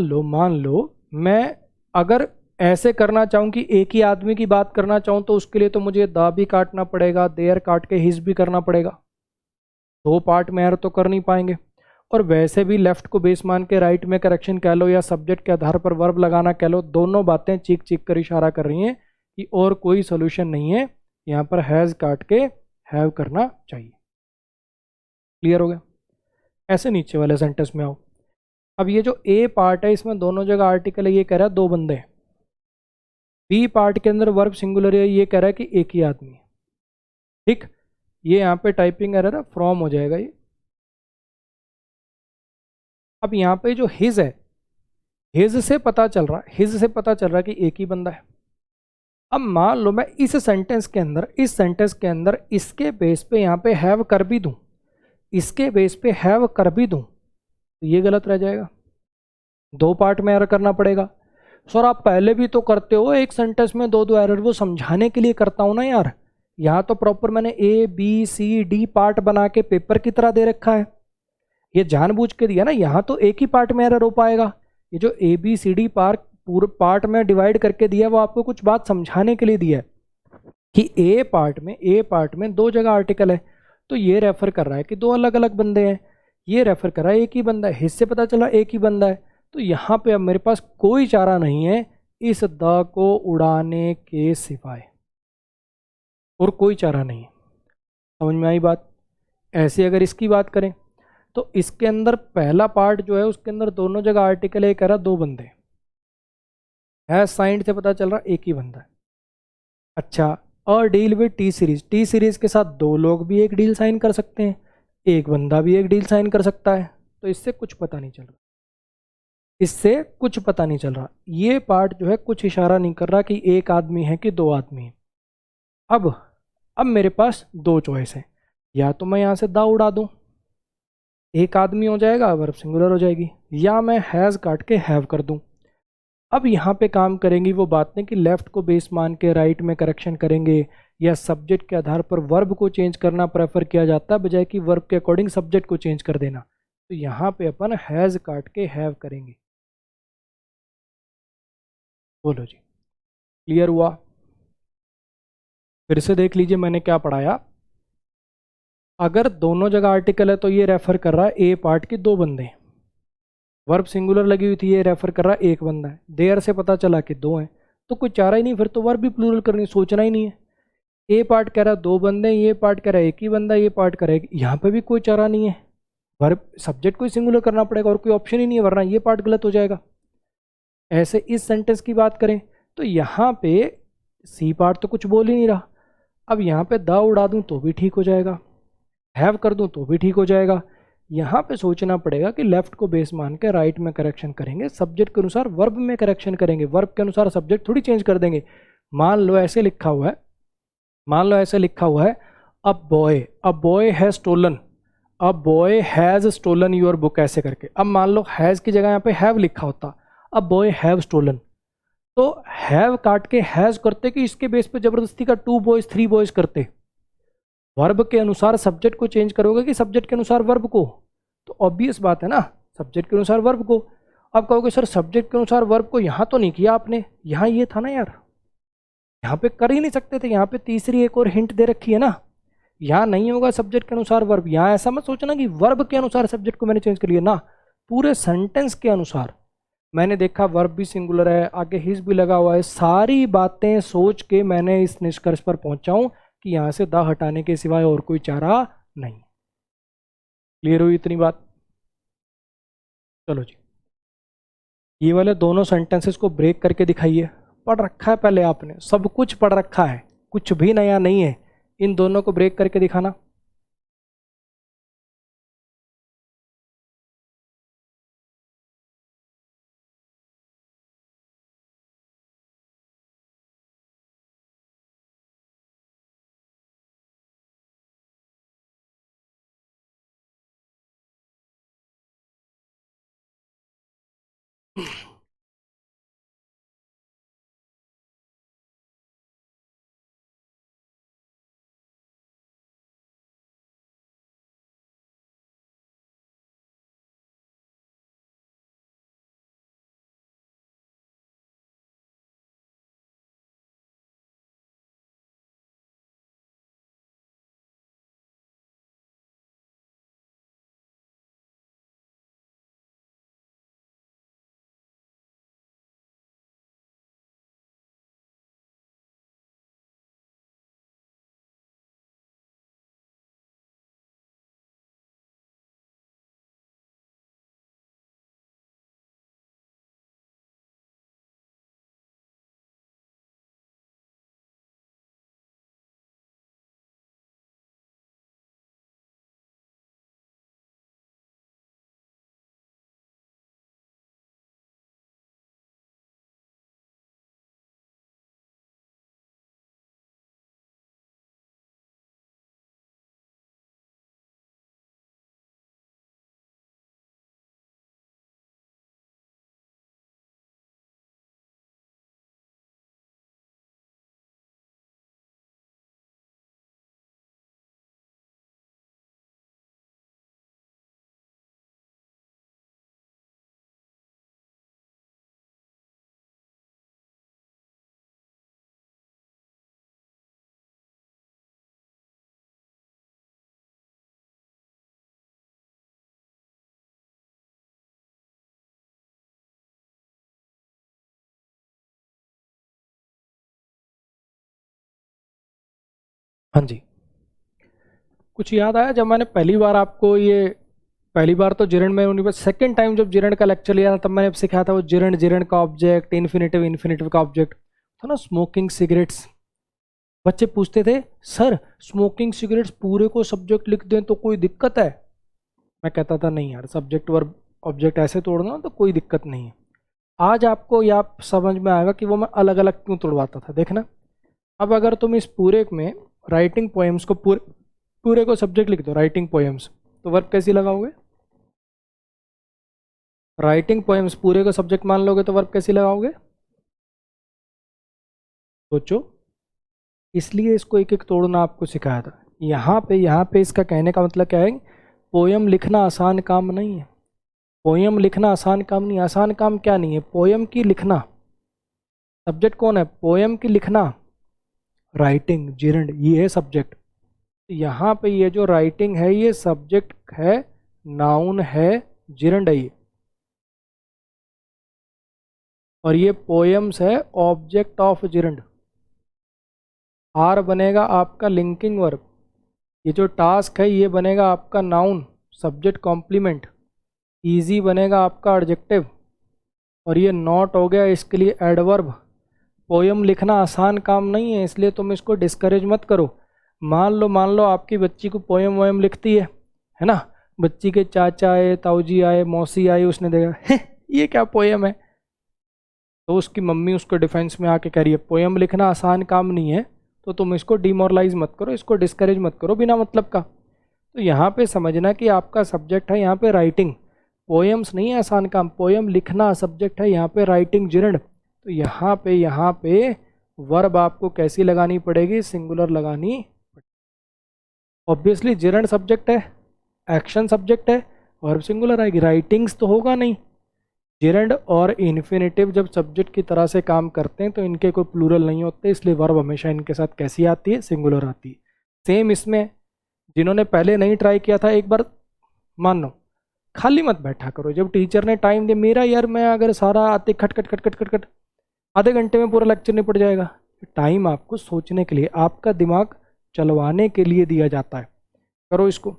लो मैं अगर ऐसे करना चाहूँ कि एक ही आदमी की बात करना चाहूँ तो उसके लिए तो मुझे दा भी काटना पड़ेगा, देयर काट के हिज भी करना पड़ेगा। दो पार्ट में एरर तो कर नहीं पाएंगे। और वैसे भी लेफ्ट को बेस मान के राइट में करेक्शन कह लो या सब्जेक्ट के आधार पर वर्ब लगाना कह लो, दोनों बातें चीख चीख कर इशारा कर रही हैं कि और कोई सोल्यूशन नहीं है, यहाँ पर हैज़ काट के हैव करना चाहिए। क्लियर हो गया। ऐसे नीचे वाले सेंटेंस में आओ। अब ये जो ए पार्ट है इसमें दोनों जगह आर्टिकल है, ये कह रहा है दो बंदे हैं। बी पार्ट के अंदर वर्ब सिंगुलर है, ये कह रहा है कि एक ही आदमी है। ठीक, ये यहाँ पे टाइपिंग एरर है, फ्रॉम हो जाएगा ये। अब यहाँ पे जो हिज है, हिज से पता चल रहा है कि एक ही बंदा है। अब मान लो मैं इस सेंटेंस के अंदर इसके बेस पे यहाँ पे हैव कर भी दूं, तो ये गलत रह जाएगा, दो पार्ट में एरर करना पड़ेगा। सर आप पहले भी तो करते हो एक सेंटेंस में दो एरर, वो समझाने के लिए करता हूँ ना यार। यहाँ तो प्रॉपर मैंने A B C D part बना के पेपर की तरह दे रखा है, ये जानबूझ के दिया ना। यहाँ तो एक ही पार्ट में एरर हो पाएगा। ये जो ए बी सी डी पूरे पार्ट में डिवाइड करके दिया वो आपको कुछ बात समझाने के लिए दिया है कि ए पार्ट में दो जगह आर्टिकल है, तो ये रेफर कर रहा है कि दो अलग अलग बंदे हैं, ये रेफर कर रहा है एक ही बंदा है, हिस्से पता चला एक ही बंदा है। तो यहाँ पे अब मेरे पास कोई चारा नहीं है इस द को उड़ाने के सिवाय, और कोई चारा नहीं है। समझ में आई बात। ऐसे अगर इसकी बात करें तो इसके अंदर पहला पार्ट जो है उसके अंदर दोनों जगह आर्टिकल है, कह रहा दो बंदे है, साइंड से पता चल रहा एक ही बंदा है। अच्छा, और डील विद टी सीरीज के साथ दो लोग भी एक डील साइन कर सकते हैं, एक बंदा भी एक डील साइन कर सकता है। तो इससे कुछ पता नहीं चल रहा, ये पार्ट जो है कुछ इशारा नहीं कर रहा कि एक आदमी है कि दो आदमी है। अब मेरे पास दो चॉइस है, या तो मैं यहाँ से दा उड़ा दूँ, एक आदमी हो जाएगा, वर्ब सिंगुलर हो जाएगी, या मैं हैज़ काट के हैव कर दूं। अब यहाँ पे काम करेंगी वो बातें कि लेफ्ट को बेस मान के राइट में करेक्शन करेंगे, या सब्जेक्ट के आधार पर वर्ब को चेंज करना प्रेफर किया जाता है बजाय कि वर्ब के अकॉर्डिंग सब्जेक्ट को चेंज कर देना। तो यहाँ पे अपन हैज़ काट के हैव करेंगे। बोलो जी, क्लियर हुआ। फिर से देख लीजिए मैंने क्या पढ़ाया। अगर दोनों जगह आर्टिकल है तो ये रेफर कर रहा है ए पार्ट के दो बंदे, वर्ब सिंगुलर लगी हुई थी, ये रेफर कर रहा है एक बंदा है, देयर से पता चला कि दो हैं, तो कुछ चारा ही नहीं, फिर तो वर्ब भी प्लूरल करनी, सोचना ही नहीं है। ए पार्ट कह रहा है दो बंदे हैं, ये पार्ट कह रहा है एक ही बंदा है, ये पार्ट कह रहा है, यहाँ पे भी कोई चारा नहीं है, वर्ब सब्जेक्ट को ही सिंगुलर करना पड़ेगा और कोई ऑप्शन ही नहीं है, वरना ये पार्ट गलत हो जाएगा। ऐसे इस सेंटेंस की बात करें तो यहाँ पे सी पार्ट तो कुछ बोल ही नहीं रहा। अब यहाँ पे द उड़ा दूँ तो भी ठीक हो जाएगा, हैव कर दूं तो भी ठीक हो जाएगा। यहाँ पे सोचना पड़ेगा कि लेफ्ट को बेस मान के राइट में करेक्शन करेंगे, सब्जेक्ट के अनुसार वर्ब में करेक्शन करेंगे, वर्ब के अनुसार सब्जेक्ट थोड़ी चेंज कर देंगे। मान लो ऐसे लिखा हुआ है a boy has stolen your book, ऐसे करके। अब मान लो हैज़ की जगह यहाँ पे हैव लिखा होता, अ बॉय हैव स्टोलन, तो हैव काट के हैज़ करते कि इसके बेस पे जबरदस्ती का 2 बॉयज 3 बॉयज करते। वर्ब के अनुसार सब्जेक्ट को चेंज करोगे कि सब्जेक्ट के अनुसार वर्ब को, तो ऑब्वियस बात है ना, सब्जेक्ट के अनुसार वर्ब को। अब कहोगे सर सब्जेक्ट के अनुसार वर्ब को यहाँ तो नहीं किया आपने, यहाँ ये था ना यार, यहाँ पे कर ही नहीं सकते थे, यहाँ पे तीसरी एक और हिंट दे रखी है ना, यहाँ नहीं होगा सब्जेक्ट के अनुसार वर्ब। यहाँ ऐसा मत सोचना कि वर्ब के अनुसार सब्जेक्ट को मैंने चेंज कर लिया ना, पूरे सेंटेंस के अनुसार। मैंने देखा वर्ब भी सिंगुलर है, आगे हिज भी लगा हुआ है, सारी बातें सोच के मैंने इस निष्कर्ष पर पहुंचा हूं कि यहाँ से द हटाने के सिवाय और कोई चारा नहीं। क्लियर हुई इतनी बात। चलो जी, ये वाले दोनों सेंटेंसेस को ब्रेक करके दिखाइए। पढ़ रखा है पहले आपने, सब कुछ पढ़ रखा है, कुछ भी नया नहीं है। इन दोनों को ब्रेक करके दिखाना। हाँ जी, कुछ याद आया जब मैंने पहली बार आपको ये, पहली बार तो जिरण में उन्हीं, सेकंड टाइम जब जिरण का लेक्चर लिया था तब मैंने सिखाया था वो जिरण, जिरण का ऑब्जेक्ट, इन्फिनेटिव, इन्फिनेटिव का ऑब्जेक्ट था ना, स्मोकिंग सिगरेट्स। बच्चे पूछते थे सर स्मोकिंग सिगरेट्स पूरे को सब्जेक्ट लिख दें तो कोई दिक्कत है? मैं कहता था नहीं यार, सब्जेक्ट वर्ब ऑब्जेक्ट ऐसे तोड़ना तो कोई दिक्कत नहीं है। आज आपको यह समझ में आएगा कि वो मैं अलग अलग क्यों तोड़वाता था। देखना, अब अगर तुम इस पूरे में राइटिंग पोएम्स को पूरे को सब्जेक्ट लिख दो, राइटिंग पोएम्स, तो वर्ब कैसी लगाओगे? राइटिंग पोएम्स पूरे को सब्जेक्ट मान लोगे तो वर्ब कैसी लगाओगे? सोचो, इसलिए इसको एक एक तोड़ना आपको सिखाया था। यहाँ पे इसका कहने का मतलब क्या है, पोयम लिखना आसान काम नहीं है। पोयम लिखना आसान काम नहीं, आसान काम क्या नहीं है, पोयम की लिखना। सब्जेक्ट कौन है? पोयम की लिखना, राइटिंग, जिरंड, ये है सब्जेक्ट। यहाँ पे ये जो राइटिंग है ये सब्जेक्ट है, नाउन है, जिरंड है ये, और ये पोयम्स है ऑब्जेक्ट ऑफ जिरंड। आर बनेगा आपका लिंकिंग वर्ब, ये जो टास्क है ये बनेगा आपका नाउन, सब्जेक्ट कॉम्प्लीमेंट, इजी बनेगा आपका एडजेक्टिव, और ये नॉट हो गया इसके लिए एडवर्ब। पोयम लिखना आसान काम नहीं है, इसलिए तुम इसको डिस्करेज मत करो। मान लो आपकी बच्ची को पोयम वोयम लिखती है ना, बच्ची के चाचा आए, ताऊजी आए, मौसी आई, उसने देखा ये क्या पोयम है, तो उसकी मम्मी उसको डिफेंस में आके कह रही है पोयम लिखना आसान काम नहीं है, तो तुम इसको डिमोरलाइज मत करो, इसको डिस्करेज मत करो बिना मतलब का। तो यहाँ पे समझना कि आपका सब्जेक्ट है यहाँ पे राइटिंग, पोयम्स नहीं है आसान काम, पोयम लिखना सब्जेक्ट है यहाँ पे राइटिंग, जिरंड। तो यहाँ पे वर्ब आपको कैसी लगानी पड़ेगी? सिंगुलर लगानी। ऑब्वियसली जिरंड सब्जेक्ट है, एक्शन सब्जेक्ट है, वर्ब सिंगुलर आएगी, राइटिंग्स तो होगा नहीं। जिरंड और इन्फिनेटिव जब सब्जेक्ट की तरह से काम करते हैं तो इनके कोई प्लूरल नहीं होते, इसलिए वर्ब हमेशा इनके साथ कैसी आती है? सिंगुलर आती है। सेम इसमें, जिन्होंने पहले नहीं ट्राई किया था एक बार मान लो, खाली मत बैठा करो। जब टीचर ने टाइम दिया, मेरा यार मैं अगर सारा आते खट खट खट खट खट खट आधे घंटे में पूरा लेक्चर निपट जाएगा। टाइम आपको सोचने के लिए, आपका दिमाग चलवाने के लिए दिया जाता है। करो इसको।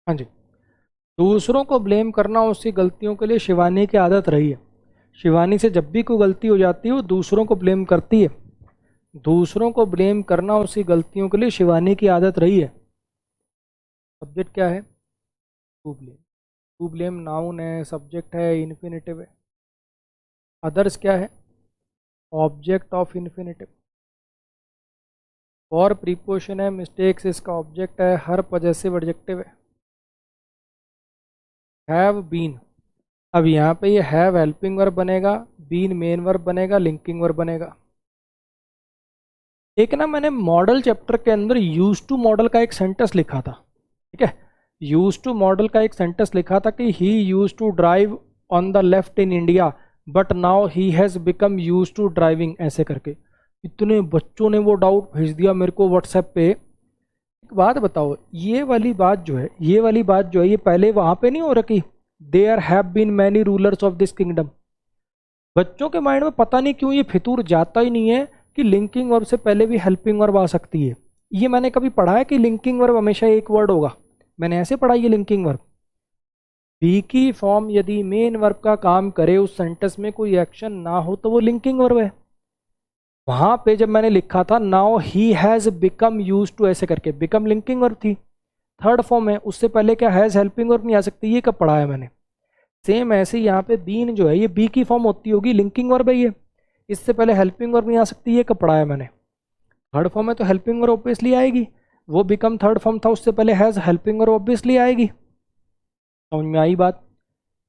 हाँ जी, दूसरों को ब्लेम करना उसकी गलतियों के लिए शिवानी की आदत रही है। शिवानी से जब भी कोई गलती हो जाती है वो दूसरों को ब्लेम करती है। दूसरों को ब्लेम करना उसकी गलतियों के लिए शिवानी की आदत रही है। सब्जेक्ट क्या है? To blame. To blame noun है, सब्जेक्ट है, इन्फिनेटिव है। अदर्स क्या है? Object of infinitive. और प्रीपोजिशन है, मिस्टेक्स इसका ऑब्जेक्ट है, हर पॉजेसिव एडजेक्टिव है। हैव बीन, अब यहाँ पे ये हैव हेल्पिंग वर्ब बनेगा, बीन मेन वर्ब बनेगा, लिंकिंग वर्ब बनेगा। एक ना मैंने मॉडल चैप्टर के अंदर यूज टू मॉडल का एक सेंटेंस लिखा था, ठीक है, यूज टू मॉडल का एक सेंटेंस लिखा था कि he use to drive on the left in India but now he has become use to driving, ऐसे करके। इतने बच्चों ने वो डाउट भेज दिया मेरे को व्हाट्सएप पे। एक बात बताओ, ये वाली बात जो है, ये पहले वहाँ पे नहीं हो रखी? There have been many rulers of this kingdom. बच्चों के माइंड में पता नहीं क्यों ये फितूर जाता ही नहीं है कि लिंकिंग वर्ब से पहले भी हेल्पिंग वर्ब आ सकती है। ये मैंने कभी पढ़ा है कि लिंकिंग वर्ब हमेशा एक वर्ड होगा? मैंने ऐसे पढ़ा ये लिंकिंग वर्ब। बी की फॉर्म यदि मेन वर्ब का काम करे, उस सेंटेंस में कोई एक्शन ना हो, तो वो लिंकिंग वर्ब है। वहां पे जब मैंने लिखा था now he has become use to ऐसे करके, बिकम लिंकिंग वर्ब थी, थर्ड फॉर्म है, उससे पहले क्या हैज हेल्पिंग वर्ब नहीं आ सकती, ये कब पढ़ा है मैंने। सेम ऐसे यहाँ पे बीन जो है ये बी की फॉर्म होती होगी, लिंकिंग वर्ब है ये, इससे पहले हेल्पिंग वर्ब नहीं आ सकती, ये कब पढ़ा है मैंने। थर्ड फॉर्म है तो हेल्पिंग वर्ब ऑब्वियसली आएगी, वो बिकम थर्ड फॉर्म था, उससे पहले हैज हेल्पिंग वर्ब ऑब्वियसली आएगी। समझ में आई बात।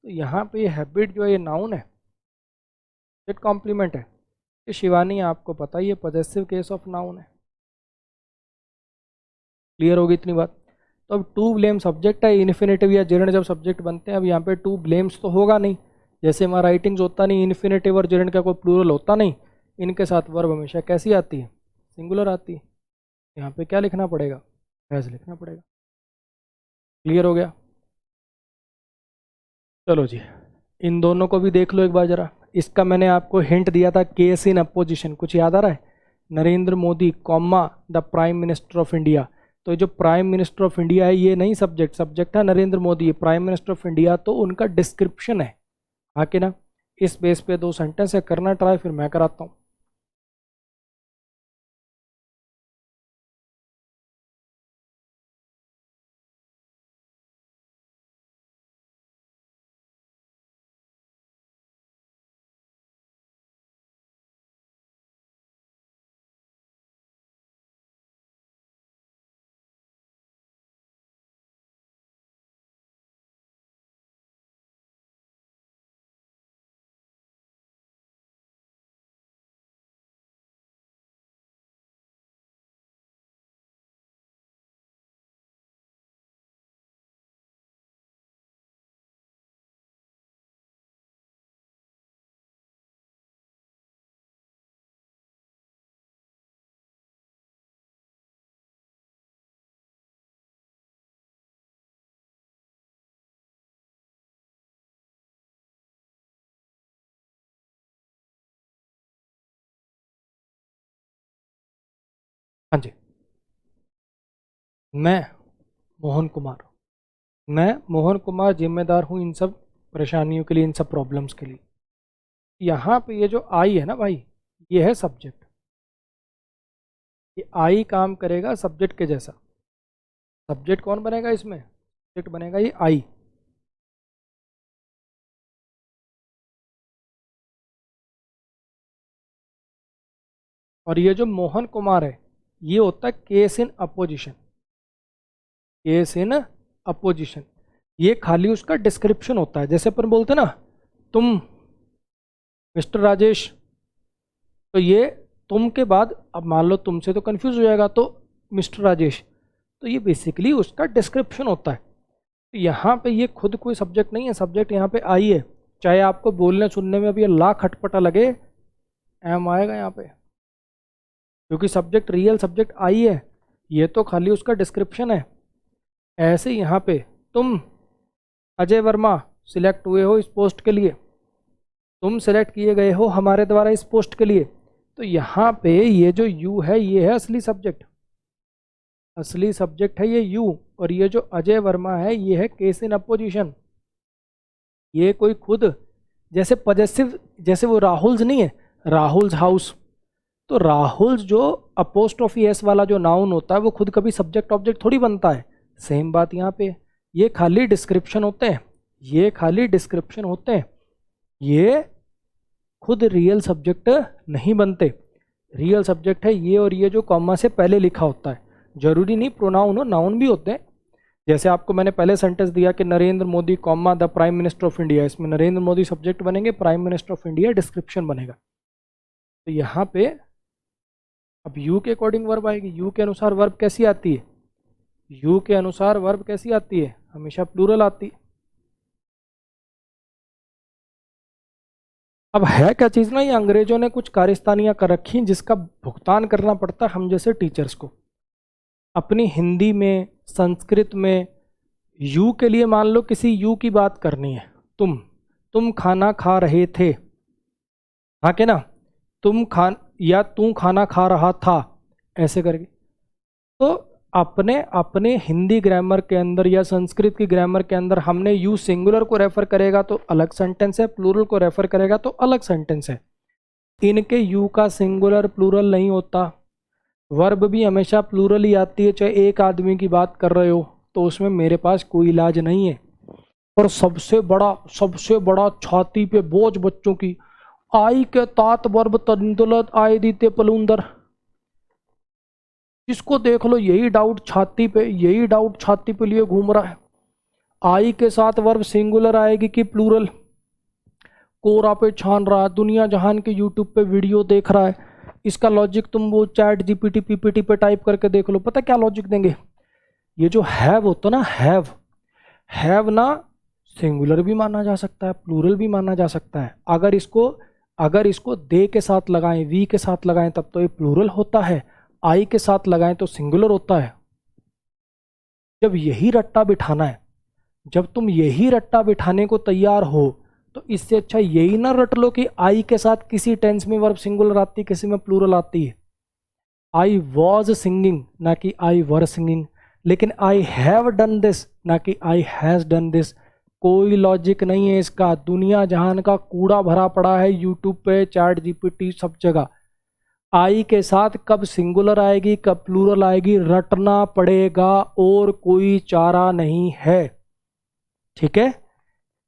तो यहाँ पे ये हैबिट जो है ये नाउन है, इट कॉम्प्लीमेंट है। ये शिवानी आपको पता ही है पॉजेसिव केस ऑफ नाउन है। क्लियर होगी इतनी बात। तो अब टू ब्लेम सब्जेक्ट है, इन्फिनेटिव या जेरेंड जब सब्जेक्ट बनते हैं, अब यहाँ पे टू ब्लेम्स तो होगा नहीं, जैसे हमारा राइटिंग्स होता नहीं, इन्फिनेटिव और जेरेंड का कोई प्लूरल होता नहीं, इनके साथ वर्ब हमेशा कैसी आती है, सिंगुलर आती है। यहाँ पे क्या लिखना पड़ेगा, हैज लिखना पड़ेगा। क्लियर हो गया। चलो जी, इन दोनों को भी देख लो एक बार जरा। इसका मैंने आपको हिंट दिया था, केस इन अपोजिशन, कुछ याद आ रहा है, Narendra Modi comma the prime minister of India. तो जो प्राइम मिनिस्टर ऑफ इंडिया है ये नहीं सब्जेक्ट, सब्जेक्ट है Narendra Modi, prime minister of India तो उनका डिस्क्रिप्शन है, हाँ कि ना। इस बेस पे 2 सेंटेंस है, करना ट्राई, फिर मैं कराता हूँ। हाँ जी, मैं मोहन कुमार, मैं मोहन कुमार जिम्मेदार हूँ इन सब परेशानियों के लिए, इन सब प्रॉब्लम्स के लिए। यहाँ पे ये जो आई है ना भाई, ये है सब्जेक्ट, ये आई काम करेगा सब्जेक्ट के जैसा। सब्जेक्ट कौन बनेगा इसमें, सब्जेक्ट बनेगा ये आई। और ये जो मोहन कुमार है ये होता है case in opposition, case in opposition, ये खाली उसका डिस्क्रिप्शन होता है। जैसे अपन बोलते ना तुम मिस्टर राजेश, तो ये तुम के बाद अब मान लो तुमसे तो कंफ्यूज हो जाएगा, तो मिस्टर राजेश, तो ये बेसिकली उसका डिस्क्रिप्शन होता है। तो यहाँ पे ये खुद कोई सब्जेक्ट नहीं है, सब्जेक्ट यहाँ पे आई है। चाहे आपको बोलने सुनने में अभी लाख खटपटा लगे, एम आएगा यहाँ पे, क्योंकि सब्जेक्ट रियल सब्जेक्ट आई है, ये तो खाली उसका डिस्क्रिप्शन है। ऐसे यहाँ पे तुम अजय वर्मा सिलेक्ट हुए हो इस पोस्ट के लिए, तुम सिलेक्ट किए गए हो हमारे द्वारा इस पोस्ट के लिए, तो यहाँ पे ये जो यू है ये है असली सब्जेक्ट, असली सब्जेक्ट है ये यू, और ये जो अजय वर्मा है ये है केस इन अपोजिशन। ये कोई खुद जैसे पॉजेसिव, जैसे वो राहुल्स नहीं है, राहुल्स हाउस, तो राहुल्स जो अपोस्ट्रोफी एस वाला जो नाउन होता है वो खुद कभी सब्जेक्ट ऑब्जेक्ट थोड़ी बनता है। सेम बात यहाँ पे, ये खाली डिस्क्रिप्शन होते हैं, ये खाली डिस्क्रिप्शन होते हैं, ये खुद रियल सब्जेक्ट नहीं बनते। रियल सब्जेक्ट है ये, और ये जो कॉमा से पहले लिखा होता है, जरूरी नहीं प्रोनाउन हो, नाउन भी होते हैं। जैसे आपको मैंने पहले सेंटेंस दिया कि Narendra Modi comma the prime minister of India, इसमें नरेंद्र मोदी सब्जेक्ट बनेंगे, prime minister of India description बनेगा। तो यहाँ पे अब यू के अकॉर्डिंग वर्ब आएगी, यू के अनुसार वर्ब कैसी आती है, यू के अनुसार वर्ब कैसी आती है, हमेशा प्लूरल आती है। अब है क्या चीज़ ना, ये अंग्रेजों ने कुछ कारिस्तानियाँ कर रखी जिसका भुगतान करना पड़ता है हम जैसे टीचर्स को। अपनी हिंदी में संस्कृत में यू के लिए मान लो किसी यू की बात करनी है, तुम खाना खा रहे थे, हाँ के ना, तुम खान या तू खाना खा रहा था, ऐसे करके। तो अपने अपने हिंदी ग्रामर के अंदर या संस्कृत की ग्रामर के अंदर हमने यू सिंगुलर को रेफर करेगा तो अलग सेंटेंस है, प्लूरल को रेफर करेगा तो अलग सेंटेंस है। इनके यू का सिंगुलर प्लूरल नहीं होता, वर्ब भी हमेशा प्लूरल ही आती है, चाहे एक आदमी की बात कर रहे हो, तो उसमें मेरे पास कोई इलाज नहीं है। और सबसे बड़ा छाती पे बोझ बच्चों की, आई के तात वर्ब तंदुलत आए दीते पलुंदर। इसको देख लो, यही डाउट छाती पे लिए घूम रहा है। आई के साथ वर्ब सिंगुलर आएगी कि प्लूरल, कोरा पे छान रहा है, दुनिया जहान के यूट्यूब पे वीडियो देख रहा है। इसका लॉजिक तुम वो चैट जीपीटी पीपीटी पे टाइप करके देख लो, पता क्या लॉजिक देंगे। ये जो हैव होता ना, हैव ना सिंगुलर भी माना जा सकता है, प्लूरल भी माना जा सकता है। अगर इसको दे के साथ लगाएं, वी के साथ लगाएं, तब तो ये प्लूरल होता है, आई के साथ लगाएं तो सिंगुलर होता है। जब यही रट्टा बिठाना है, जब तुम यही रट्टा बिठाने को तैयार हो, तो इससे अच्छा यही ना रट लो कि आई के साथ किसी टेंस में वर्ब सिंगुलर आती है, किसी में प्लूरल आती है। आई वॉज सिंगिंग ना कि आई वर सिंगिंग, लेकिन आई हैव डन दिस ना कि आई हैज डन दिस। कोई लॉजिक नहीं है इसका। दुनिया जहान का कूड़ा भरा पड़ा है यूट्यूब पे, चैट जीपीटी, सब जगह। आई के साथ कब सिंगुलर आएगी, कब प्लूरल आएगी, रटना पड़ेगा, और कोई चारा नहीं है। ठीक है।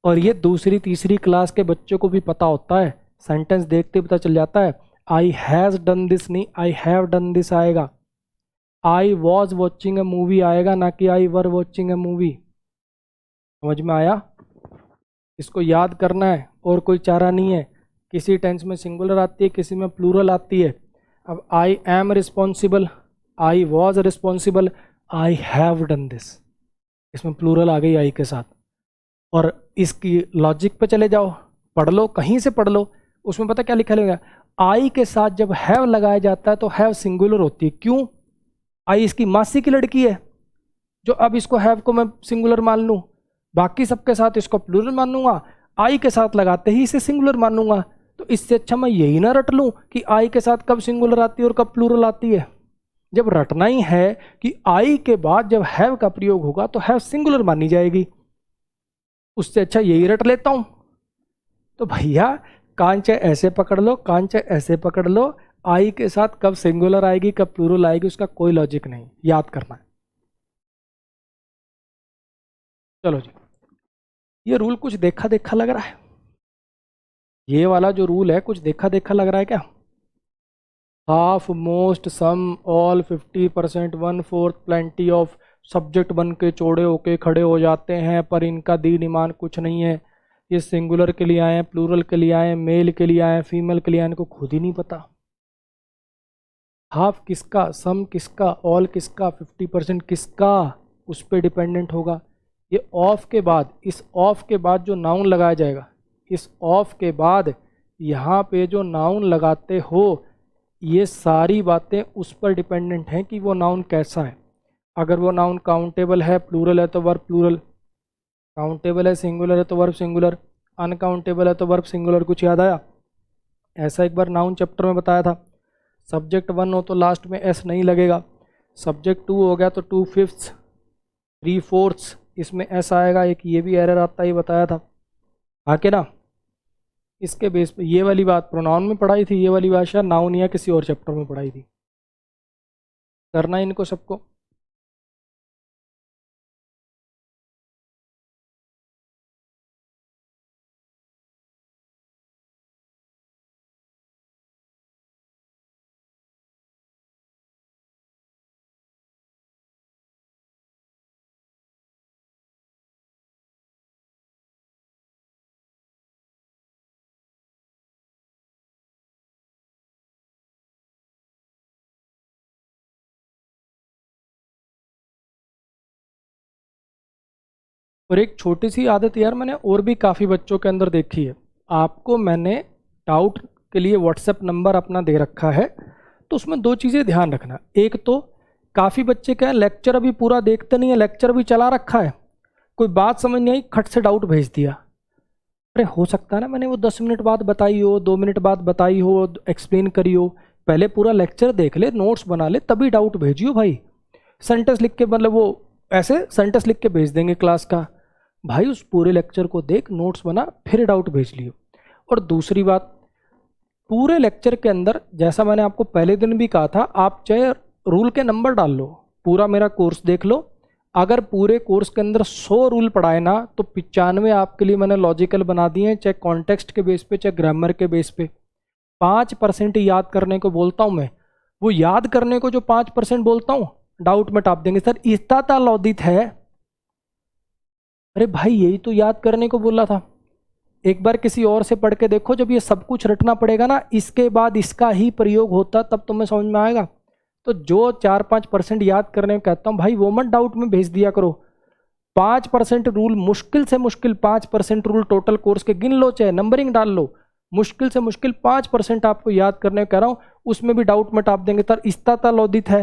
और ये दूसरी तीसरी क्लास के बच्चों को भी पता होता है, सेंटेंस देखते पता चल जाता है। आई हैज़ डन दिस नहीं, आई हैव डन दिस आएगा। I was watching A movie आएगा, ना कि आई वर वॉचिंग ए मूवी। समझ में आया। इसको याद करना है, और कोई चारा नहीं है। किसी टेंस में सिंगुलर आती है, किसी में प्लूरल आती है। अब I am responsible, I was responsible, I have done this, इसमें प्लूरल आ गई आई के साथ। और इसकी लॉजिक पे चले जाओ, पढ़ लो, कहीं से पढ़ लो, उसमें पता क्या लिखा रहेगा। आई के साथ जब हैव लगाया जाता है तो हैव सिंगुलर होती है। क्यों? आई इसकी मासी की लड़की है, जो अब इसको हैव को मैं सिंगुलर मान लूँ, बाकी सबके साथ इसको प्लूरल मानूंगा, आई के साथ लगाते ही इसे सिंगुलर मानूंगा। तो इससे अच्छा मैं यही ना रट लूँ कि आई के साथ कब सिंगुलर आती है और कब प्लूरल आती है। जब रटना ही है कि आई के बाद जब हैव का प्रयोग होगा तो हैव सिंगुलर मानी जाएगी, उससे अच्छा यही रट लेता हूं। तो भैया कांचे ऐसे पकड़ लो, कांचे ऐसे पकड़ लो, आई के साथ कब सिंगुलर आएगी कब प्लूरल आएगी उसका कोई लॉजिक नहीं, याद करना है। चलो जी, ये रूल कुछ देखा देखा लग रहा है। ये वाला जो रूल है कुछ देखा देखा लग रहा है क्या? Half, most, some, all, 50%, 1/4, plenty of, subject बन के चौड़े होके खड़े हो जाते हैं, पर इनका दीन ईमान कुछ नहीं है। ये सिंगुलर के लिए आए हैं, प्लूरल के लिए आए हैं, मेल के लिए आए हैं, फीमेल के लिए आए हैं, इनको खुद ही नहीं पता। हाफ किसका, सम किसका, ऑल किसका, 50% किसका, उस पर डिपेंडेंट होगा। ये ऑफ के बाद, इस ऑफ के बाद जो नाउन लगाया जाएगा, इस ऑफ के बाद यहाँ पे जो नाउन लगाते हो, ये सारी बातें उस पर डिपेंडेंट हैं कि वो नाउन कैसा है। अगर वो नाउन काउंटेबल है, प्लूरल है तो वर्ब प्लूरल, काउंटेबल है सिंगुलर है तो वर्ब सिंगुलर, अनकाउंटेबल है तो वर्ब सिंगुलर। कुछ याद आया? ऐसा एक बार नाउन चैप्टर में बताया था। सब्जेक्ट 1 हो तो लास्ट में एस नहीं लगेगा, सब्जेक्ट 2 हो गया तो 2/5, 3/4 इसमें एस आएगा। एक ये भी एरर आता ही बताया था, आके ना। इसके बेस पे ये वाली बात प्रोनाउन में पढ़ाई थी, ये वाली बात शायद नाउन या किसी और चैप्टर में पढ़ाई थी। करना है इनको सबको। और एक छोटी सी आदत यार मैंने और भी काफ़ी बच्चों के अंदर देखी है। आपको मैंने डाउट के लिए व्हाट्सएप नंबर अपना दे रखा है, तो उसमें 2 चीज़ें ध्यान रखना। एक तो काफ़ी बच्चे क्या है, लेक्चर अभी पूरा देखते नहीं है, लेक्चर भी चला रखा है, कोई बात समझ नहीं आई, खट से डाउट भेज दिया। अरे हो सकता है ना मैंने वो 10 मिनट बाद बताई हो, 2 मिनट बाद बताई हो, एक्सप्लेन करी हो, पहले पूरा लेक्चर देख ले, नोट्स बना ले, तभी डाउट भेजियो भाई। सेंटेंस लिख के, मतलब वो ऐसे सेंटेंस लिख के भेज देंगे क्लास का, भाई उस पूरे लेक्चर को देख, नोट्स बना, फिर डाउट भेज लियो। और दूसरी बात, पूरे लेक्चर के अंदर, जैसा मैंने आपको पहले दिन भी कहा था, आप चाहे रूल के नंबर डाल लो, पूरा मेरा कोर्स देख लो, अगर पूरे कोर्स के अंदर 100 रूल पढ़ाए ना तो 95 आपके लिए मैंने लॉजिकल बना दिए हैं, चाहे कॉन्टेक्स्ट के बेस पे चाहे ग्रामर के बेस पे। 5% याद करने को बोलता हूँ मैं, वो याद करने को जो 5% बोलता हूँ डाउट में टाप देंगे सर इस्ता लौदित है। अरे भाई यही तो याद करने को बोला था। एक बार किसी और से पढ़ के देखो, जब ये सब कुछ रटना पड़ेगा ना, इसके बाद इसका ही प्रयोग होता तब तुम्हें समझ में आएगा। तो जो 4-5% याद करने को कहता हूँ भाई वो मत डाउट में भेज दिया करो। 5% रूल, मुश्किल से मुश्किल 5% रूल टोटल कोर्स के गिन लो, चाहे नंबरिंग डाल लो, मुश्किल से मुश्किल 5% आपको याद करने को कह रहा हूँ, उसमें भी डाउट में टाप देंगे सर इस्ता लौदित है।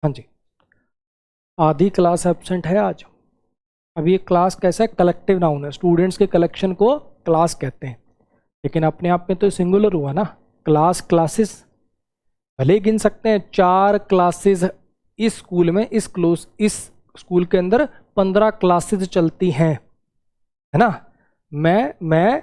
हाँ जी, आधी क्लास एब्सेंट है आज। अब ये क्लास कैसा है, कलेक्टिव नाउन है, स्टूडेंट्स के कलेक्शन को क्लास कहते हैं, लेकिन अपने आप में तो सिंगुलर हुआ ना। क्लास, क्लासेस भले ही गिन सकते हैं, 4 क्लासेस इस स्कूल में, इस स्कूल के अंदर 15 क्लासेस चलती हैं, है ना। मैं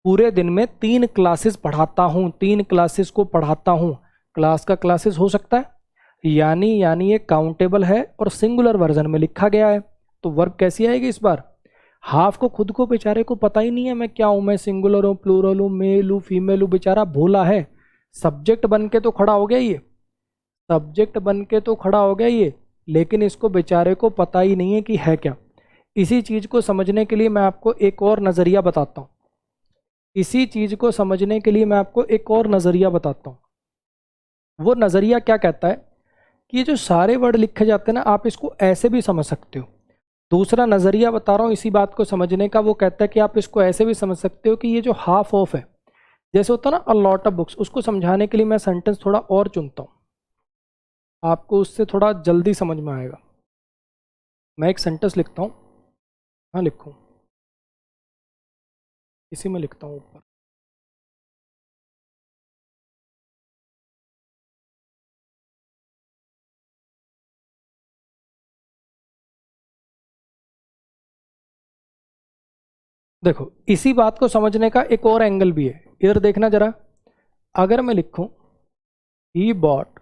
पूरे दिन में 3 क्लासेस पढ़ाता हूँ, 3 क्लासेस को पढ़ाता हूँ। क्लास का क्लासेस हो सकता है, यानी ये काउंटेबल है और सिंगुलर वर्जन में लिखा गया है। तो वर्ब कैसी आएगी इस बार, हाफ को खुद को बेचारे को पता ही नहीं है मैं क्या हूँ, मैं सिंगुलर हूँ, प्लूरल हूँ, मेल हूँ, फीमेल हूँ, बेचारा भोला है। सब्जेक्ट बन के तो खड़ा हो गया ये, सब्जेक्ट बन के तो खड़ा हो गया ये, लेकिन इसको बेचारे को पता ही नहीं है कि है क्या। इसी चीज़ को समझने के लिए मैं आपको एक और नज़रिया बताता हूँ, इसी चीज़ को समझने के लिए मैं आपको एक और नज़रिया बताता हूँ। वो नज़रिया क्या कहता है कि ये जो सारे वर्ड लिखे जाते हैं ना, आप इसको ऐसे भी समझ सकते हो। दूसरा नज़रिया बता रहा हूँ इसी बात को समझने का, वो कहता है कि आप इसको ऐसे भी समझ सकते हो कि ये जो हाफ ऑफ है, जैसे होता है ना अ लॉट ऑफ बुक्स, उसको समझाने के लिए मैं सेंटेंस थोड़ा और चुनता हूँ, आपको उससे थोड़ा जल्दी समझ में आएगा। मैं एक सेंटेंस लिखता हूँ, हाँ लिखूँ, इसी में लिखता हूँ ऊपर। देखो इसी बात को समझने का एक और एंगल भी है, इधर देखना जरा। अगर मैं लिखूं he bought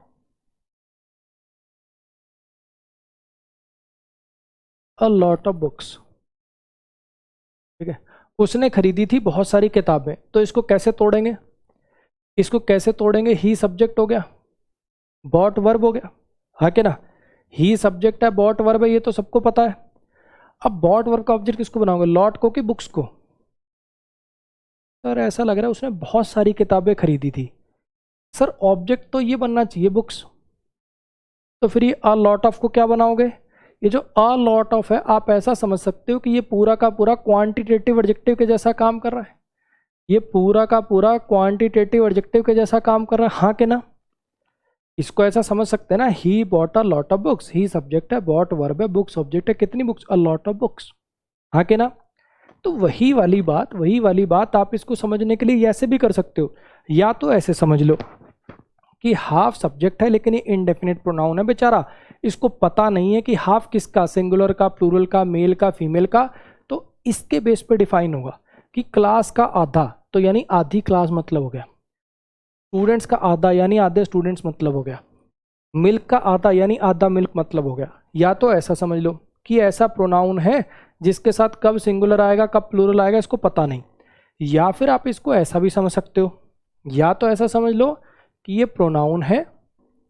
a lot of books, ठीक है, उसने खरीदी थी बहुत सारी किताबें, तो इसको कैसे तोड़ेंगे, इसको कैसे तोड़ेंगे, ही सब्जेक्ट हो गया, बॉट वर्ब हो गया, हाँ कि ना। ही सब्जेक्ट है, बॉट वर्ब है, ये तो सबको पता है। अब बॉट वर्ब का ऑब्जेक्ट किसको बनाओगे, लॉट को कि बुक्स को। सर ऐसा लग रहा है उसने बहुत सारी किताबें खरीदी थी, सर ऑब्जेक्ट तो ये बनना चाहिए बुक्स, तो फिर ये अ लॉट ऑफ को क्या बनाओगे, ये जो अ लॉट ऑफ है आप ऐसा समझ सकते हो कि ये पूरा का पूरा क्वांटिटेटिव एडजेक्टिव के जैसा काम कर रहा है, ये पूरा का पूरा क्वांटिटेटिव एडजेक्टिव के जैसा काम कर रहा है, हाँ कि ना। इसको ऐसा समझ सकते हैं ना, he bought a lot of books, he subject है, बॉट वर्ब है, बुक्स ऑब्जेक्ट है, कितनी books, a lot of books, हाँ कि ना। तो वही वाली बात आप इसको समझने के लिए ऐसे भी कर सकते हो, या तो ऐसे समझ लो कि हाफ सब्जेक्ट है लेकिन ये इनडेफिनेट प्रोनाउन है, बेचारा इसको पता नहीं है कि हाफ किसका, सिंगुलर का, प्लूरल का, मेल का, फीमेल का। तो इसके बेस पे डिफाइन होगा कि क्लास का आधा, तो यानी आधी क्लास मतलब हो गया, स्टूडेंट्स का आधा यानी आधे स्टूडेंट्स मतलब हो गया, मिल्क का आधा यानी आधा मिल्क मतलब हो गया। या तो ऐसा समझ लो कि ऐसा प्रोनाउन है जिसके साथ कब सिंगुलर आएगा कब प्लूरल आएगा इसको पता नहीं, या फिर आप इसको ऐसा भी समझ सकते हो, या तो ऐसा समझ लो कि ये प्रोनाउन है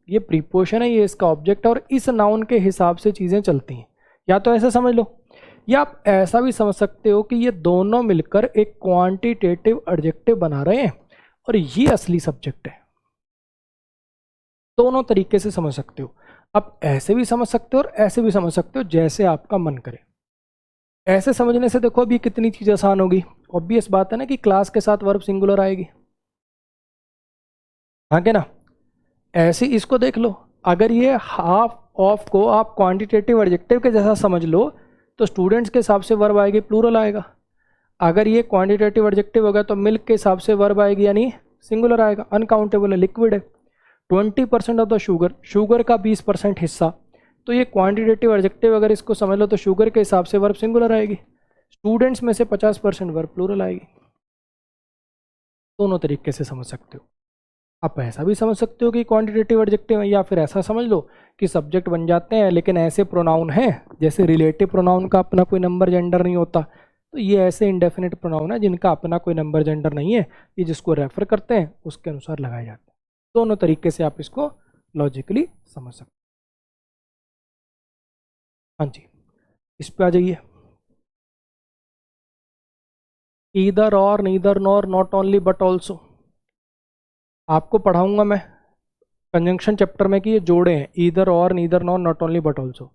ये प्रीपोजिशन है, ये इसका ऑब्जेक्ट है, और इस नाउन के हिसाब से चीज़ें चलती हैं। या तो ऐसे समझ लो, या आप ऐसा भी समझ सकते हो कि ये दोनों मिलकर एक क्वांटिटेटिव एडजेक्टिव बना रहे हैं और ये असली सब्जेक्ट है। दोनों तरीके से समझ सकते हो। आप ऐसे भी समझ सकते हो और ऐसे भी समझ सकते हो, जैसे आपका मन करे। ऐसे समझने से देखो अभी कितनी चीज़ आसान होगी। ऑब्वियस बात है ना कि क्लास के साथ वर्ब सिंगुलर आएगी, हाँ के ना। ऐसे इसको देख लो, अगर ये हाफ ऑफ को आप क्वांटिटेटिव एडजेक्टिव के जैसा समझ लो तो स्टूडेंट्स के हिसाब से वर्ब आएगी, प्लूरल आएगा। अगर ये क्वांटिटेटिव एडजेक्टिव होगा तो मिल्क के हिसाब से वर्ब आएगी, यानी सिंगुलर आएगा। अनकाउंटेबल है, लिक्विड है। 20% ऑफ द शुगर, शुगर का 20% हिस्सा, तो ये क्वांटिटेटिव एडजेक्टिव अगर इसको समझ लो तो शुगर के हिसाब से वर्ब सिंगुलर आएगी। स्टूडेंट्स में से 50% वर्ब प्लूरल आएगी। दोनों तरीके से समझ सकते हो। आप ऐसा भी समझ सकते हो कि क्वांटिटेटिव एडजेक्टिव है, या फिर ऐसा समझ लो कि सब्जेक्ट बन जाते हैं लेकिन ऐसे प्रोनाउन हैं जैसे रिलेटिव प्रोनाउन का अपना कोई नंबर जेंडर नहीं होता, तो ये ऐसे इंडेफिनिट प्रोनाउन है जिनका अपना कोई नंबर जेंडर नहीं है, ये जिसको रेफर करते हैं उसके अनुसार लगाए जाते हैं। दोनों तरीके से आप इसको लॉजिकली समझ सकते हैं। हाँ जी, इस पे आ जाइए। ईदर और, neither nor, not only but also. आपको पढ़ाऊंगा मैं कंजंक्शन चैप्टर में कि ये जोड़े हैं, ईदर और, neither nor, not only but also.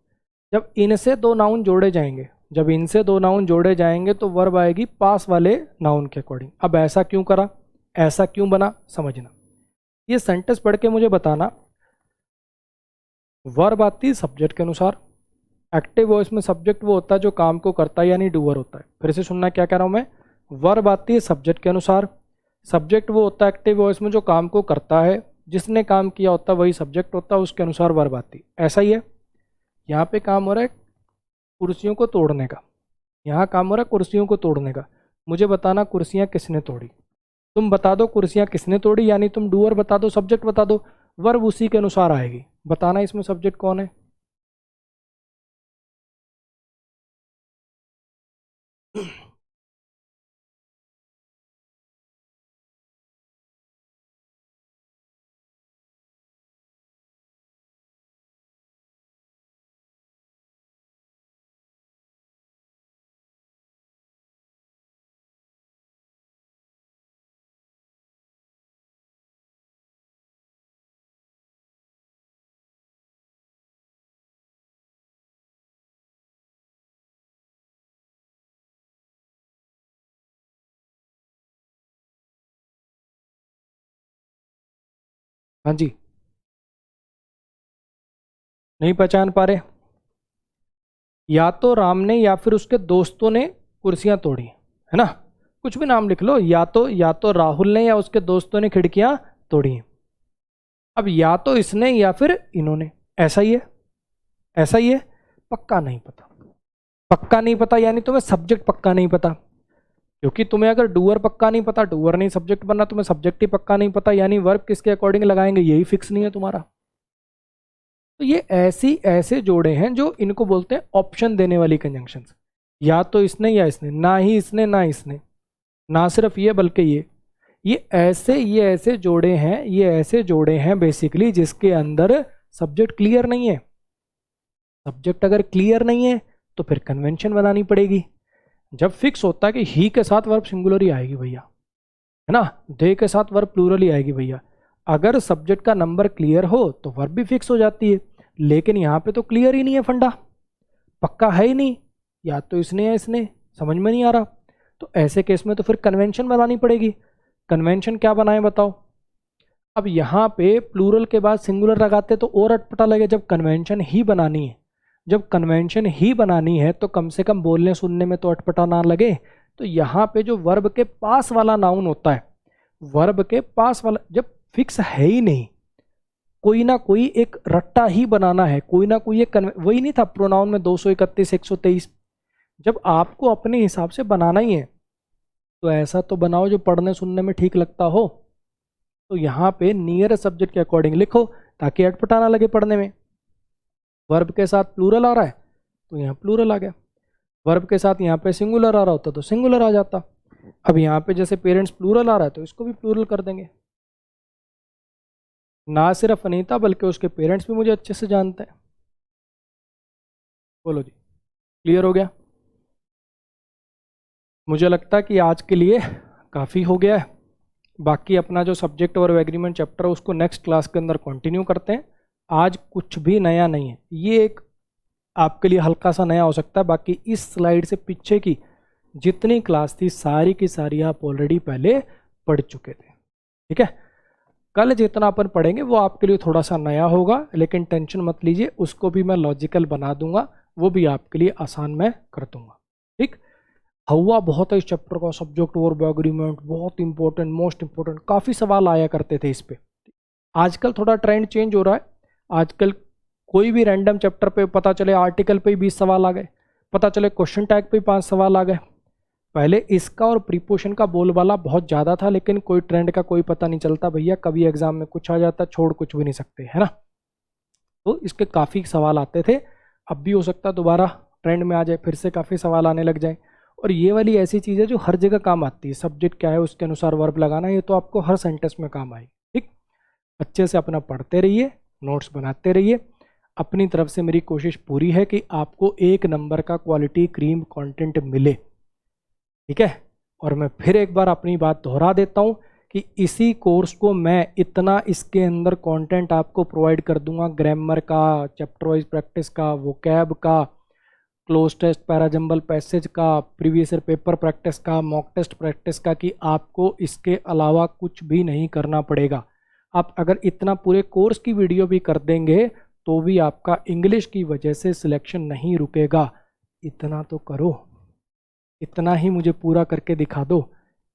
जब इनसे दो नाउन जोड़े जाएंगे, जब इनसे दो नाउन जोड़े जाएंगे तो वर्ब आएगी पास वाले नाउन के अकॉर्डिंग। अब ऐसा क्यों करा, ऐसा क्यों बना, समझना। ये सेंटेंस पढ़ के मुझे बताना। वर्ब आती है सब्जेक्ट के अनुसार। एक्टिव वॉइस में सब्जेक्ट वो होता है जो काम को करता है, यानी डूअर होता है। फिर से सुनना क्या कह रहा हूँ मैं। वर्ब आती है सब्जेक्ट के अनुसार। सब्जेक्ट वो होता है एक्टिव वॉइस में जो काम को करता है, जिसने काम किया होता है वही सब्जेक्ट होता है, उसके अनुसार वर्ब आती है। ऐसा ही है, यहाँ पे काम हो रहा है कुर्सियों को तोड़ने का, यहाँ काम हो रहा है कुर्सियों को तोड़ने का। मुझे बताना कुर्सियाँ किसने तोड़ी। तुम बता दो कुर्सियाँ किसने तोड़ी, यानी तुम डूअर बता दो, सब्जेक्ट बता दो, वर्ब उसी के अनुसार आएगी। बताना इसमें सब्जेक्ट कौन है। हाँ जी, नहीं पहचान पा रहे। या तो राम ने या फिर उसके दोस्तों ने कुर्सियां तोड़ी, है ना। कुछ भी नाम लिख लो, या तो राहुल ने या उसके दोस्तों ने खिड़कियां तोड़ी। अब या तो इसने या फिर इन्होंने, ऐसा ही है, ऐसा ही है। पक्का नहीं पता, पक्का नहीं पता यानी तुम्हें सब्जेक्ट पक्का नहीं पता। क्योंकि तुम्हें अगर डूअर पक्का नहीं पता, डूअर नहीं सब्जेक्ट बनना, तुम्हें सब्जेक्ट ही पक्का नहीं पता, यानी वर्ब किसके अकॉर्डिंग लगाएंगे यही फिक्स नहीं है तुम्हारा। तो ये ऐसे जोड़े हैं जो इनको बोलते हैं ऑप्शन देने वाली कंजंक्शंस। या तो इसने या इसने, ना ही इसने ना इसने, ना सिर्फ ये बल्कि ये ऐसे जोड़े हैं, ये ऐसे जोड़े हैं बेसिकली जिसके अंदर सब्जेक्ट क्लियर नहीं है। सब्जेक्ट अगर क्लियर नहीं है तो फिर कन्वेंशन बनानी पड़ेगी। जब फिक्स होता है कि ही के साथ वर्ब सिंगुलर ही आएगी भैया, है ना, दे के साथ वर्ब प्लूरल ही आएगी भैया। अगर सब्जेक्ट का नंबर क्लियर हो तो वर्ब भी फिक्स हो जाती है, लेकिन यहाँ पे तो क्लियर ही नहीं है, फंडा पक्का है ही नहीं, या तो इसने या इसने, समझ में नहीं आ रहा। तो ऐसे केस में तो फिर कन्वेंशन बनानी पड़ेगी। कन्वेंशन क्या बनाए बताओ। अब यहाँ पे प्लूरल के बाद सिंगुलर लगाते तो और अटपटा लगे। जब कन्वेंशन ही बनानी है, जब कन्वेंशन ही बनानी है तो कम से कम बोलने सुनने में तो अटपटा ना लगे। तो यहाँ पे जो वर्ब के पास वाला नाउन होता है, वर्ब के पास वाला जब फिक्स है ही नहीं, कोई ना कोई एक रट्टा ही बनाना है, कोई ना कोई एक वही नहीं था प्रोनाउन में 231 123। जब आपको अपने हिसाब से बनाना ही है तो ऐसा तो बनाओ जो पढ़ने सुनने में ठीक लगता हो। तो यहाँ पे नियर सब्जेक्ट के अकॉर्डिंग लिखो ताकि अटपटा ना लगे पढ़ने में। वर्ब के साथ प्लूरल आ रहा है तो यहाँ प्लूरल आ गया, वर्ब के साथ यहाँ पे सिंगुलर आ रहा होता तो सिंगुलर आ जाता। अब यहाँ पे जैसे पेरेंट्स प्लूरल आ रहा है तो इसको भी प्लूरल कर देंगे। ना सिर्फ अनीता बल्कि उसके पेरेंट्स भी मुझे अच्छे से जानते हैं। बोलो जी, क्लियर हो गया? मुझे लगता है कि आज के लिए काफ़ी हो गया है। बाकी अपना जो सब्जेक्ट और एग्रीमेंट चैप्टर है उसको नेक्स्ट क्लास के अंदर कंटिन्यू करते हैं। आज कुछ भी नया नहीं है, ये एक आपके लिए हल्का सा नया हो सकता है। बाकी इस स्लाइड से पीछे की जितनी क्लास थी सारी की सारी आप ऑलरेडी पहले पढ़ चुके थे। ठीक है, कल जितना अपन पढ़ेंगे वो आपके लिए थोड़ा सा नया होगा, लेकिन टेंशन मत लीजिए, उसको भी मैं लॉजिकल बना दूंगा, वो भी आपके लिए आसान मैं कर दूंगा। ठीक, हुआ बहुत है इस चैप्टर का, सब्जेक्ट वर्ब एग्रीमेंट बहुत इंपॉर्टेंट, मोस्ट इंपॉर्टेंट, काफ़ी सवाल आया करते थे इस पे। आजकल थोड़ा ट्रेंड चेंज हो रहा है, आजकल कोई भी रैंडम चैप्टर पे पता चले आर्टिकल पे ही 20 सवाल आ गए, पता चले क्वेश्चन टैग पे ही 5 सवाल आ गए। पहले इसका और प्रीपोजिशन का बोलबाला बहुत ज़्यादा था, लेकिन कोई ट्रेंड का कोई पता नहीं चलता भैया, कभी एग्जाम में कुछ आ जाता, छोड़ कुछ भी नहीं सकते, है ना। तो इसके काफ़ी सवाल आते थे, अब भी हो सकता है दोबारा ट्रेंड में आ जाए, फिर से काफ़ी सवाल आने लग जाए। और ये वाली ऐसी चीज़ है जो हर जगह काम आती है, सब्जेक्ट क्या है उसके अनुसार वर्ब लगाना, ये तो आपको हर सेंटेंस में काम आएगी। ठीक, अच्छे से अपना पढ़ते रहिए, नोट्स बनाते रहिए। अपनी तरफ से मेरी कोशिश पूरी है कि आपको 1 नंबर का क्वालिटी क्रीम कंटेंट मिले। ठीक है, और मैं फिर एक बार अपनी बात दोहरा देता हूँ कि इसी कोर्स को मैं इतना इसके अंदर कंटेंट आपको प्रोवाइड कर दूंगा, ग्रामर का, चैप्टर वाइज प्रैक्टिस का, वोकैब का, क्लोज टेस्ट, पैराजंबल पैसेज का, प्रीवियस ईयर पेपर प्रैक्टिस का, मॉक टेस्ट प्रैक्टिस का, कि आपको इसके अलावा कुछ भी नहीं करना पड़ेगा। आप अगर इतना पूरे कोर्स की वीडियो भी कर देंगे तो भी आपका इंग्लिश की वजह से सिलेक्शन नहीं रुकेगा। इतना तो करो, इतना ही मुझे पूरा करके दिखा दो,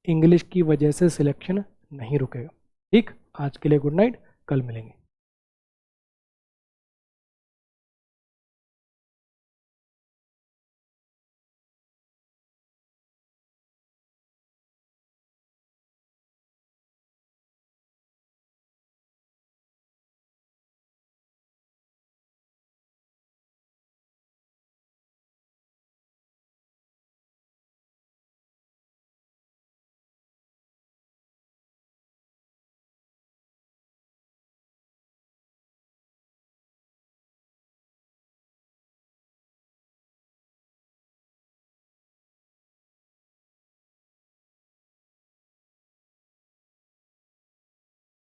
इंग्लिश की वजह से सिलेक्शन नहीं रुकेगा। ठीक, आज के लिए गुड नाइट, कल मिलेंगे।